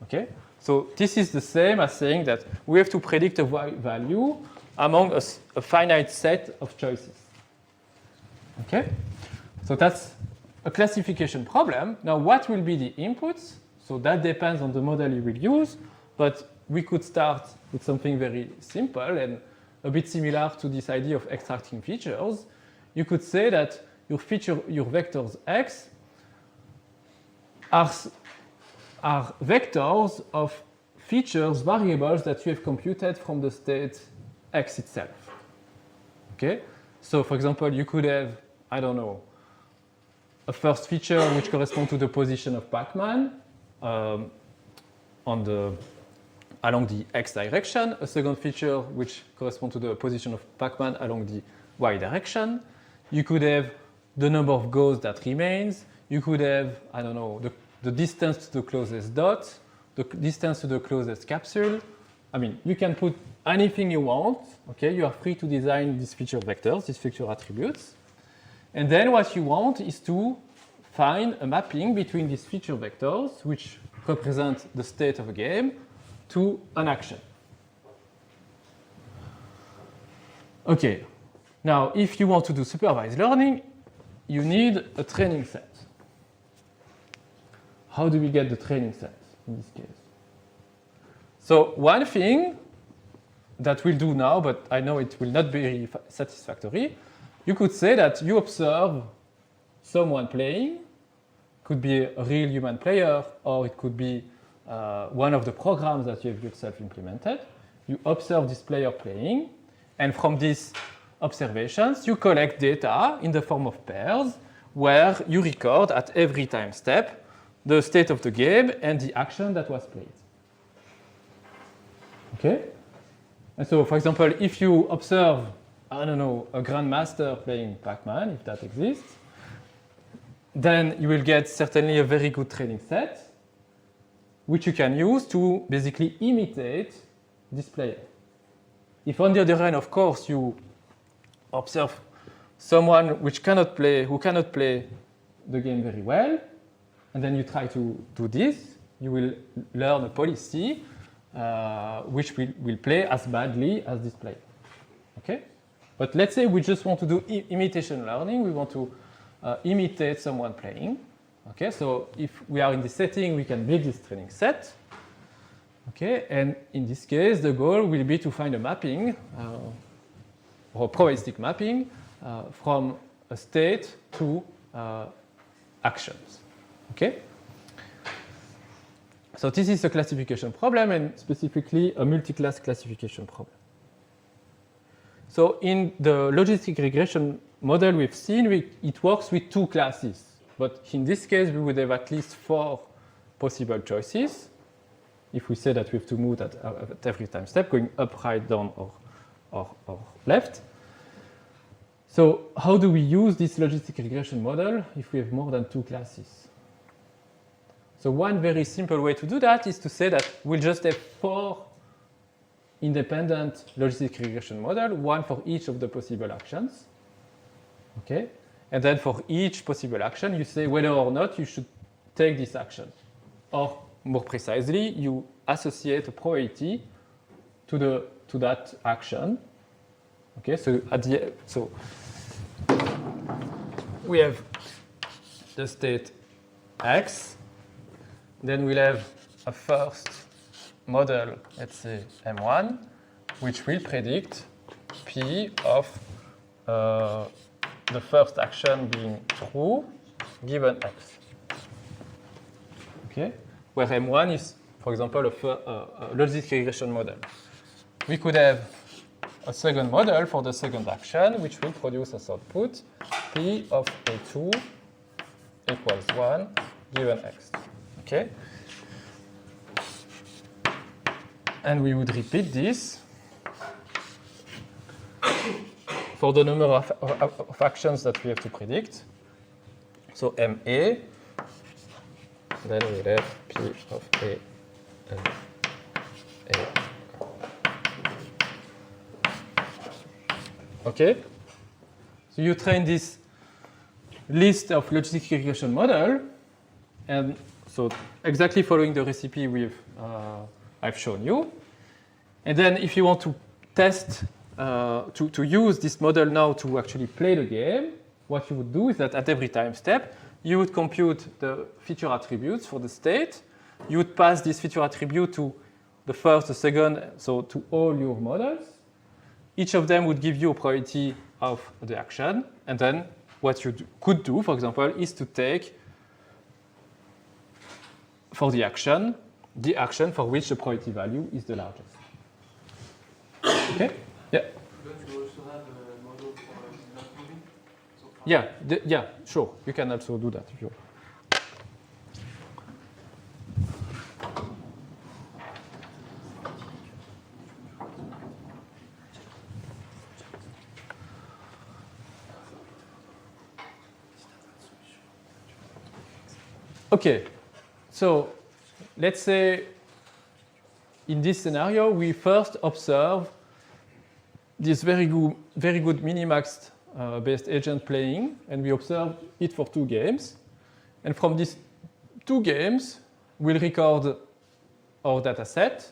Okay? So this is the same as saying that we have to predict a value among a finite set of choices. Okay? So that's a classification problem. Now, what will be the inputs? So that depends on the model you will use, but we could start with something very simple and a bit similar to this idea of extracting features. You could say that your vectors x are vectors of features, variables that you have computed from the state x itself. Okay? So for example, you could have, I don't know, a first feature which corresponds to the position of Pac-Man along the x direction, a second feature which corresponds to the position of Pac-Man along the y direction. You could have the number of goals that remains. You could have, I don't know, the distance to the closest dot, the distance to the closest capsule. I mean, you can put anything you want. Okay, you are free to design these feature vectors, these feature attributes. And then what you want is to find a mapping between these feature vectors, which represent the state of a game, to an action. Okay, now if you want to do supervised learning, you need a training set. How do we get the training set in this case? So one thing that we'll do now, but I know it will not be very satisfactory, you could say that you observe someone playing, could be a real human player, or it could be one of the programs that you have yourself implemented. You observe this player playing, and from these observations, you collect data in the form of pairs, where you record at every time step the state of the game and the action that was played. Okay? And so, for example, if you observe, I don't know, a grandmaster playing Pac-Man, if that exists, then you will get certainly a very good training set, which you can use to basically imitate this player. if on the other hand, of course, you observe someone who cannot play the game very well, and then you try to do this, you will learn a policy which will play as badly as this player. Okay? But let's say we just want to do imitation learning. We want to imitate someone playing. Okay? So if we are in this setting, we can build this training set. Okay? And in this case, the goal will be to find a mapping or a probabilistic mapping from a state to actions. Okay? So this is a classification problem, and specifically a multi-class classification problem. So in the logistic regression model we've seen, it works with 2 classes. But in this case, we would have at least 4 possible choices. If we say that we have to move at every time step, going up, right, down, or left. So how do we use this logistic regression model if we have more than 2 classes? So one very simple way to do that is to say that we'll just have 4 independent logistic regression model, one for each of the possible actions. Okay? And then for each possible action, you say whether or not you should take this action. Or more precisely, you associate a probability to that action. Okay, so we have the state X. Then we'll have a first model, let's say M1, which will predict P of the first action being true given X. Okay? Where M1 is, for example, a logistic regression model. We could have a second model for the second action, which will produce as output P of A2 equals 1 given X. Okay? And we would repeat this for the number of actions that we have to predict. So MA, then we'll have P of A and A. Okay? So you train this list of logistic regression model, and so exactly following the recipe I've shown you. And then if you want to test, to use this model now to actually play the game, what you would do is that at every time step, you would compute the feature attributes for the state. You would pass this feature attribute to the first, the second, so to all your models. Each of them would give you a probability of the action. And then what you could do, for example, is to take for the action for which the probability value is the largest. Okay? Yeah. Don't you also have a model for not moving? So Yeah, sure. You can also do that if you want. Okay, so let's say in this scenario, we first observe this very good minimax based agent playing, and we observe it for 2 games. And from these 2 games, we'll record our data set.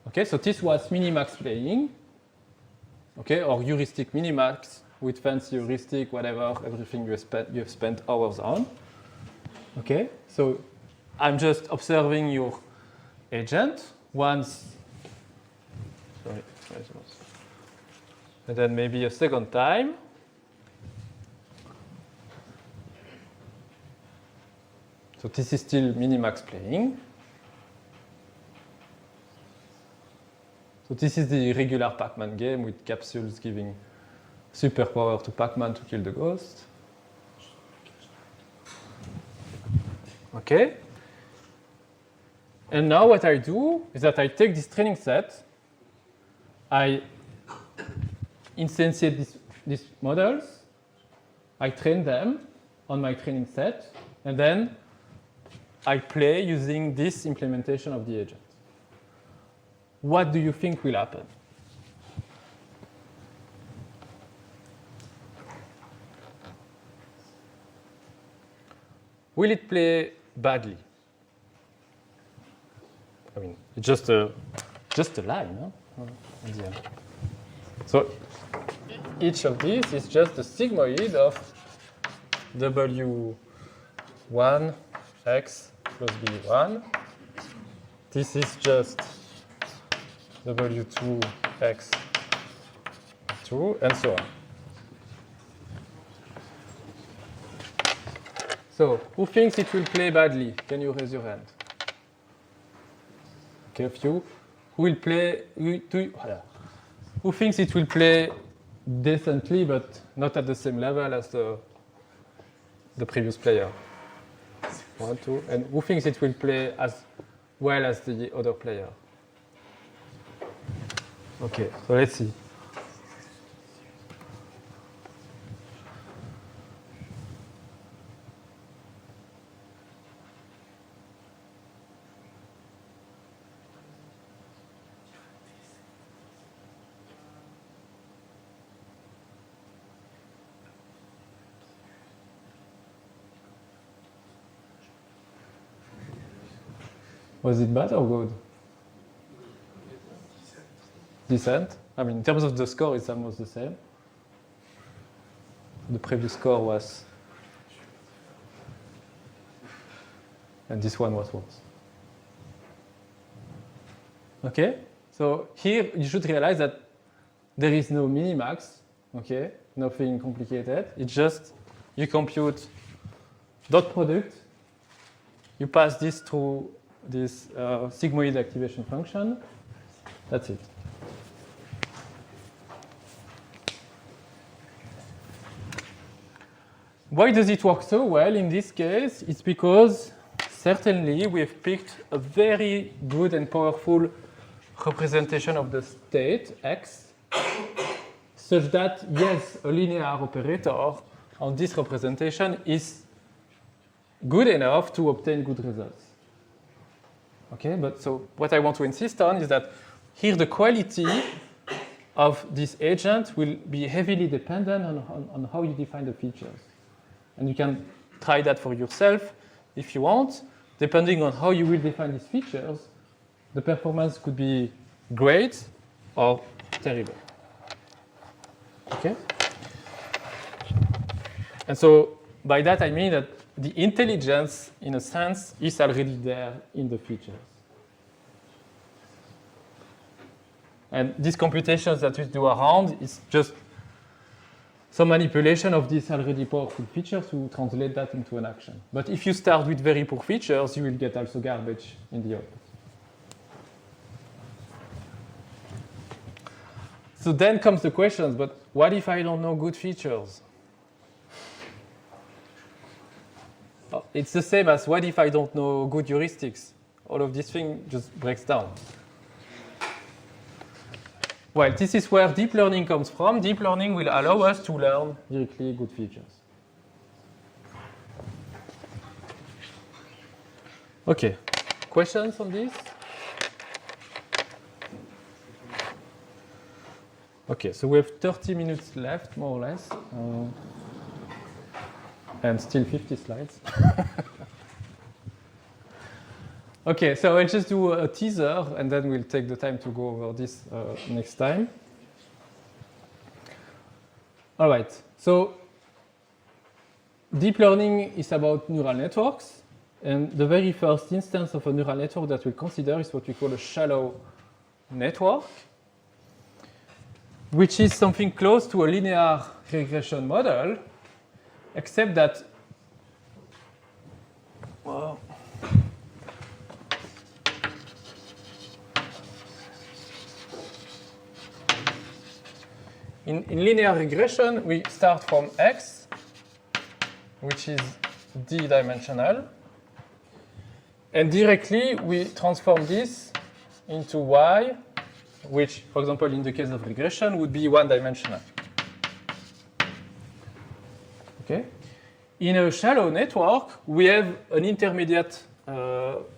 Okay, so this was minimax playing, okay, or heuristic minimax with fancy heuristic, whatever, everything you have spent hours on. Okay, so I'm just observing your agent once, and then maybe a second time. So this is still minimax playing. So this is the regular Pac-Man game with capsules giving superpower to Pac-Man to kill the ghost. Okay. And now what I do is that I take this training set, I instantiate these models, I train them on my training set, and then I play using this implementation of the agent. what do you think will happen? Will it play badly? I mean, it's just a line, no? Yeah. So each of these is just the sigmoid of W1 x plus B1. This is just W2 x 2, and so on. So, who thinks it will play badly? Can you raise your hand? Okay, a few. Who will play? Who thinks it will play decently, but not at the same level as the previous player? 1, 2. And who thinks it will play as well as the other player? Okay, so let's see. Was it bad or good? Decent. I mean, in terms of the score, it's almost the same. The previous score was, and this one was worse. Okay, so here you should realize that there is no minimax. Okay, nothing complicated. It's just you compute dot product. You pass this through this sigmoid activation function. That's it. Why does it work so well in this case? It's because certainly we have picked a very good and powerful representation of the state x, such that yes, a linear operator on this representation is good enough to obtain good results. Okay, but so what I want to insist on is that here the quality of this agent will be heavily dependent on how you define the features. And you can try that for yourself if you want. Depending on how you will define these features, the performance could be great or terrible. Okay? And so by that I mean that the intelligence, in a sense, is already there in the features. And these computations that we do around is just some manipulation of these already powerful features to translate that into an action. But if you start with very poor features, you will get also garbage in the output. So then comes the question, but what if I don't know good features? It's the same as what if I don't know good heuristics? All of this thing just breaks down. Well, this is where deep learning comes from. Deep learning will allow us to learn directly good features. Okay, questions on this? Okay, so we have 30 minutes left, more or less. And still 50 slides. Okay, so I'll just do a teaser, and then we'll take the time to go over this next time. All right, so deep learning is about neural networks, and the very first instance of a neural network that we'll consider is what we call a shallow network, which is something close to a linear regression model, except that in linear regression, we start from x, which is d-dimensional, and directly we transform this into y, which, for example, in the case of regression, would be one-dimensional. Okay? In a shallow network, we have an intermediate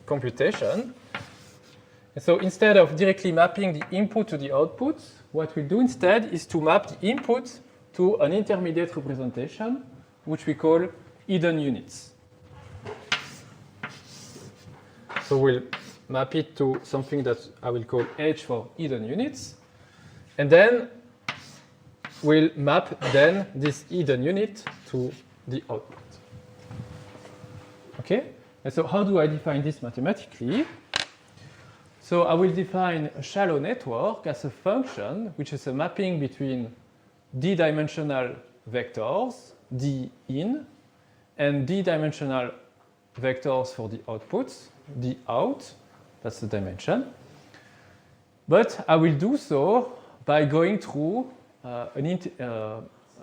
computation, And so instead of directly mapping the input to the output, what we'll do instead is to map the input to an intermediate representation, which we call hidden units. So we'll map it to something that I will call H for hidden units. And then we'll map then this hidden unit to the output. Okay? And so how do I define this mathematically? So I will define a shallow network as a function which is a mapping between d-dimensional vectors, d in, and d-dimensional vectors for the outputs, d out, that's the dimension. But I will do so by going through an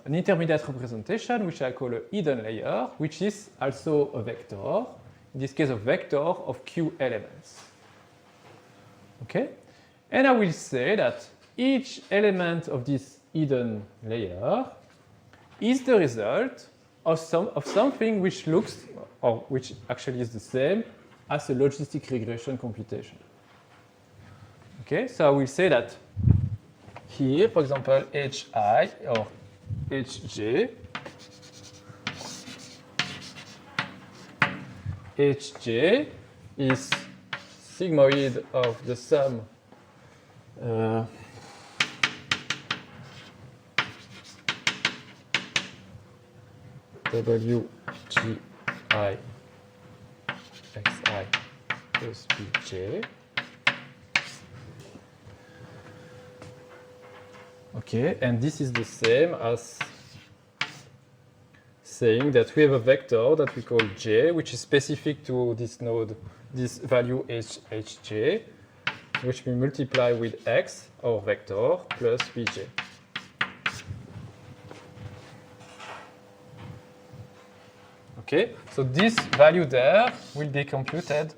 intermediate representation, which I call a hidden layer, which is also a vector, in this case a vector of q elements. Okay? And I will say that each element of this hidden layer is the result of something which looks, or which actually is the same as a logistic regression computation. Okay, so I will say that here, for example, hi or hj, hj is sigmoid of the sum wgi xi plus bj. Okay, and this is the same as saying that we have a vector that we call j, which is specific to this node, this value hj, which we multiply with x, our vector, plus bj. Okay, so this value there will be computed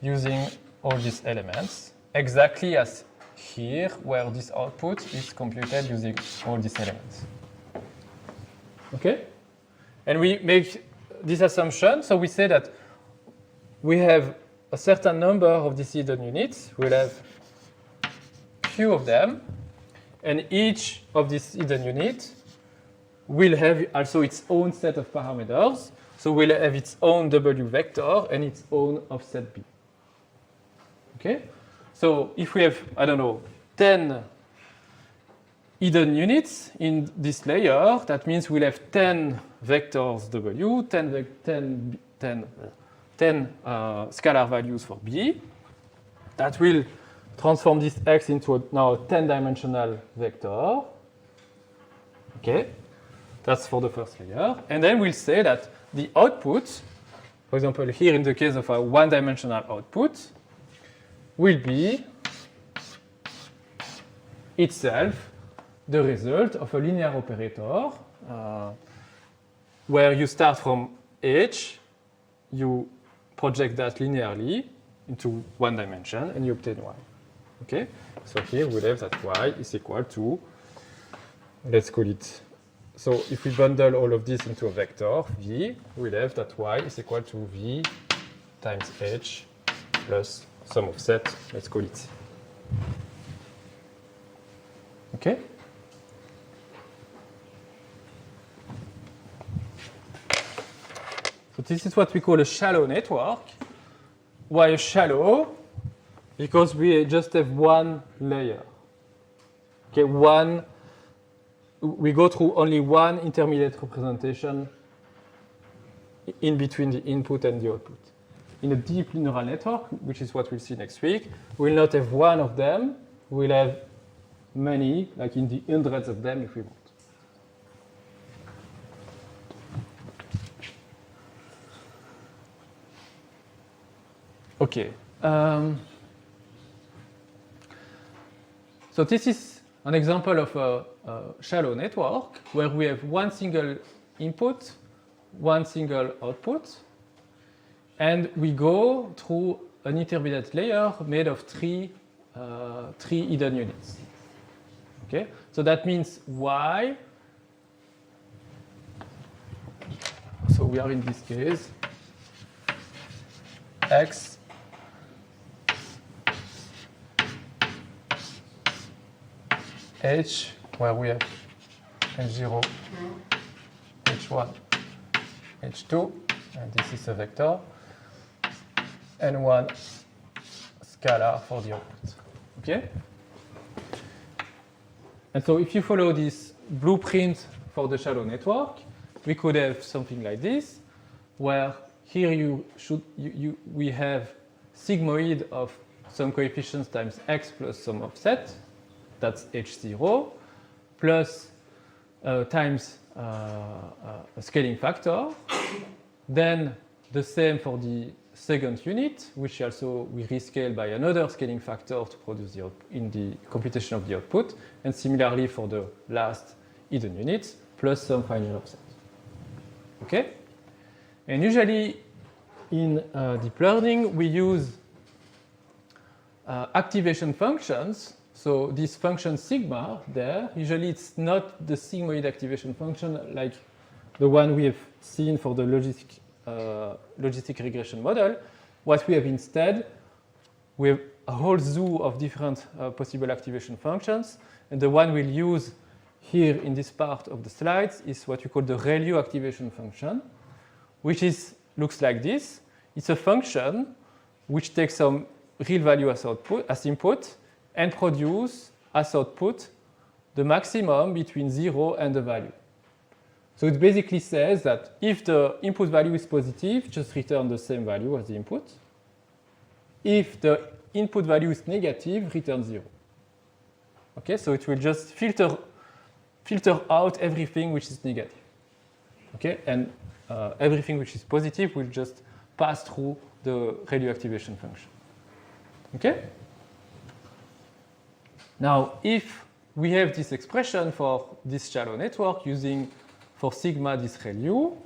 using all these elements, exactly as here, where this output is computed using all these elements. Okay? And we make this assumption, so we say that we have a certain number of these hidden units. We'll have few of them, and each of these hidden units will have also its own set of parameters. So we'll have its own W vector and its own offset B. Okay? So if we have, I don't know, 10 hidden units in this layer, that means we'll have 10 vectors W, 10 scalar values for B. That will transform this X into now a 10-dimensional vector. Okay? That's for the first layer. And then we'll say that the output, for example, here in the case of a one-dimensional output, will be itself the result of a linear operator where you start from H, you project that linearly into one dimension, and you obtain Y. Okay? So here we'll have that Y is equal to, let's call it, so if we bundle all of this into a vector, V, we'll have that Y is equal to V times H plus some offset, let's call it. Okay? So this is what we call a shallow network. Why a shallow? Because we just have one layer. Okay, we go through only one intermediate representation in between the input and the output. In a deep neural network, which is what we'll see next week, we'll not have one of them, we'll have many, like in the hundreds of them if we want. Okay. So this is an example of a shallow network where we have one single input, one single output, and we go through an intermediate layer made of three hidden units. Okay, so that means Y. So we are in this case X, H, where we have H0, H1, H2, and this is a vector, and one scalar for the output. Okay? And so if you follow this blueprint for the shallow network, we could have something like this, where here we have sigmoid of some coefficients times x plus some offset, that's H0, plus times a scaling factor. Then the same for the second unit, which also we rescale by another scaling factor to produce the in the computation of the output, and similarly for the last hidden units, plus some final offset. Okay? And usually in deep learning, we use activation functions. So this function sigma there, usually it's not the sigmoid activation function like the one we have seen for the logistic regression model. What we have instead, we have a whole zoo of different possible activation functions, and the one we'll use here in this part of the slides is what we call the ReLU activation function, which looks like this. It's a function which takes some real value as input and produce as output the maximum between 0 and the value. So it basically says that if the input value is positive, just return the same value as the input. If the input value is negative, return 0. Okay, so it will just filter out everything which is negative. Okay, and everything which is positive will just pass through the ReLU activation function. Okay? Now, if we have this expression for this shallow network using for sigma this ReLU,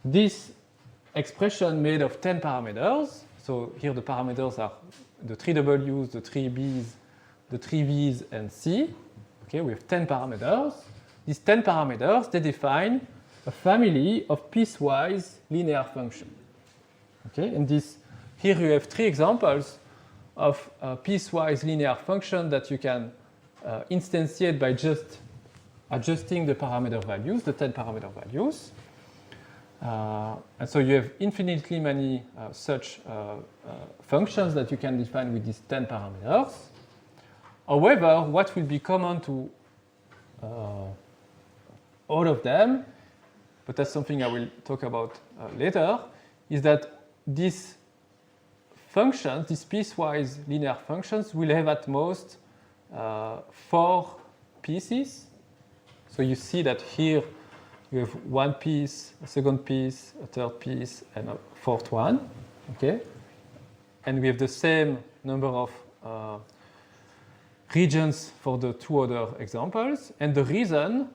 this expression made of 10 parameters. So here the parameters are the 3 W's, the 3 B's, the 3 V's, and C. Okay, we have 10 parameters. These 10 parameters, they define a family of piecewise linear functions. Okay, and here you have 3 examples of piecewise linear function that you can instantiate by just adjusting the parameter values, the 10 parameter values. And so you have infinitely many such functions that you can define with these 10 parameters. However, what will be common to all of them, but that's something I will talk about later, is that these functions, these piecewise linear functions, will have at most 4 pieces. So you see that here you have one piece, a second piece, a third piece, and a fourth one. Okay? And we have the same number of regions for the 2 other examples. And the reason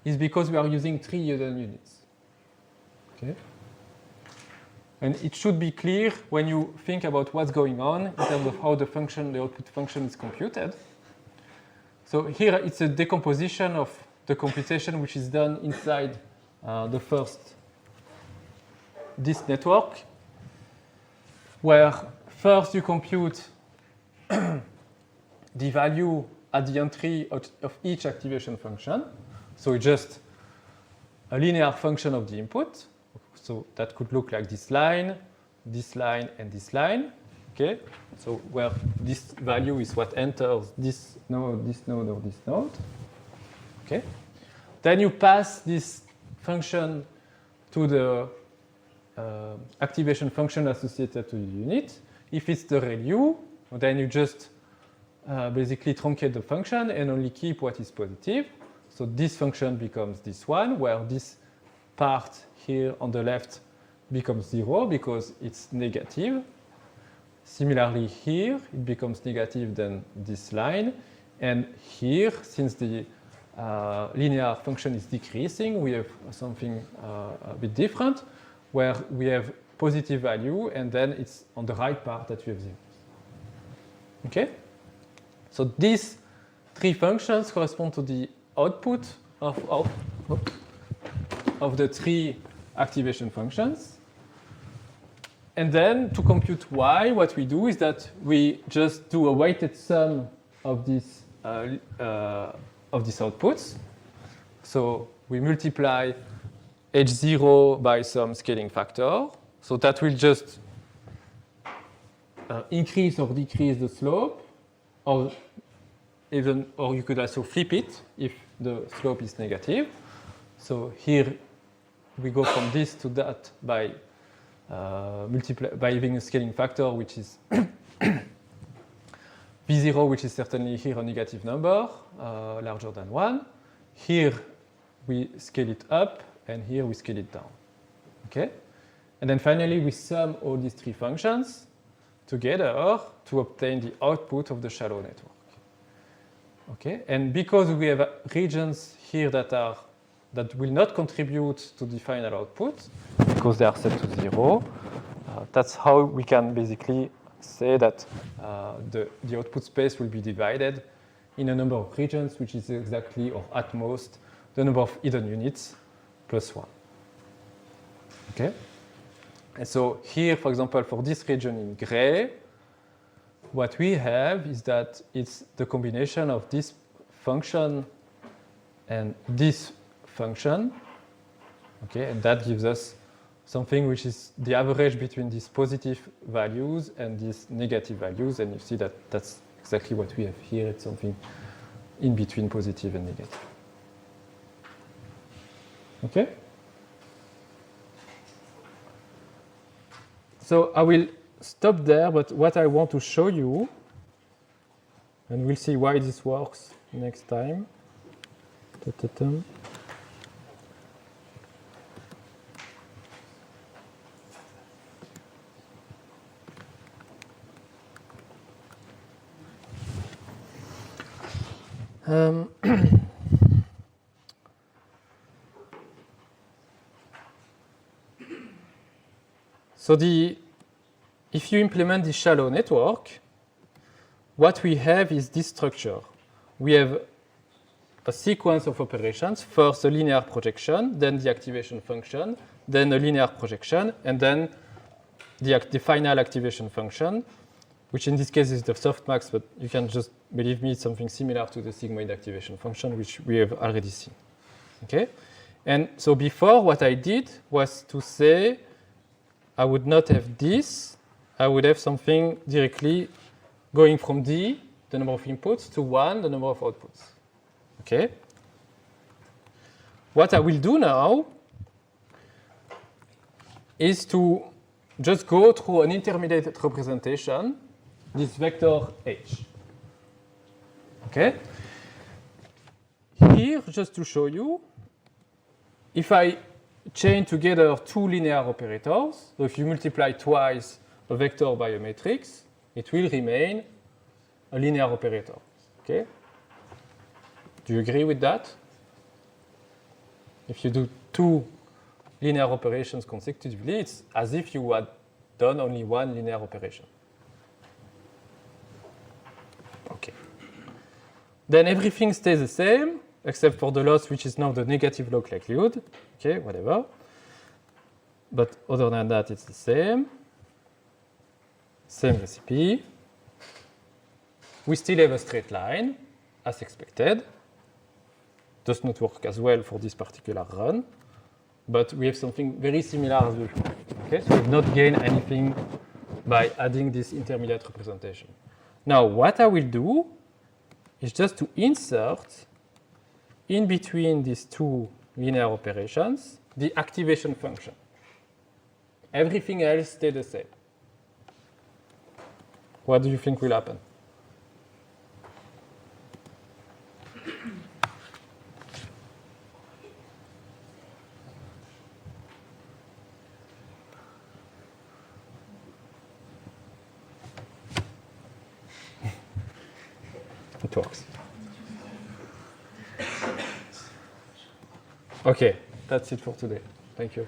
is because we are using 3 hidden units. Okay? And it should be clear when you think about what's going on in terms of how the output function is computed. So here it's a decomposition of the computation which is done inside this network, where first you compute the value at the entry of each activation function. So it's just a linear function of the input. So that could look like this line, and this line. Okay? So where this value is what enters this node, or this node. Okay? Then you pass this function to the activation function associated to the unit. If it's the ReLU, then you just basically truncate the function and only keep what is positive. So this function becomes this one, where this part here on the left becomes 0 because it's negative. Similarly here, it becomes negative than this line. And here, since the linear function is decreasing, we have something a bit different, where we have positive value, and then it's on the right part that we have 0. Okay? So these 3 functions correspond to the output of the 3 activation functions. And then to compute y, what we do is that we just do a weighted sum of these outputs. So we multiply h0 by some scaling factor. So that will just increase or decrease the slope, or you could also flip it if the slope is negative. So here we go from this to that by having a scaling factor which is v0, which is certainly here a negative number, larger than 1. Here we scale it up, and here we scale it down. Okay? And then finally we sum all these three functions together to obtain the output of the shallow network. Okay? And because we have regions here that will not contribute to the final output, because they are set to 0, that's how we can basically say that the output space will be divided in a number of regions, which is exactly, or at most, the number of hidden units plus 1. Okay? And so here, for example, for this region in gray, what we have is that it's the combination of this function and this function. Okay? And that gives us something which is the average between these positive values and these negative values. And you see that that's exactly what we have here. It's something in between positive and negative. Okay? So I will stop there, but what I want to show you, and we'll see why this works next time. Ta-ta-ta. So if you implement the shallow network, what we have is this structure. We have a sequence of operations. First, a linear projection, then the activation function, then a linear projection, and then the final activation function, which in this case is the softmax, but you can just believe me, it's something similar to the sigmoid activation function, which we have already seen. Okay? And so before, what I did was to say I would not have this. I would have something directly going from D, the number of inputs, to 1, the number of outputs. Okay? What I will do now is to just go through an intermediate representation, this vector H. Okay? Here, just to show you, if I chain together two linear operators, so if you multiply twice a vector by a matrix, it will remain a linear operator. Okay? Do you agree with that? If you do two linear operations consecutively, it's as if you had done only one linear operation. Okay. Then everything stays the same, except for the loss, which is now the negative log likelihood. Okay, whatever. But other than that, it's the same. Same recipe. We still have a straight line, as expected. Does not work as well for this particular run. But we have something very similar as before. Okay, so we have not gained anything by adding this intermediate representation. Now, what I will do is just to insert in between these two linear operations the activation function. Everything else stays the same. What do you think will happen? It works. Okay, that's it for today. Thank you.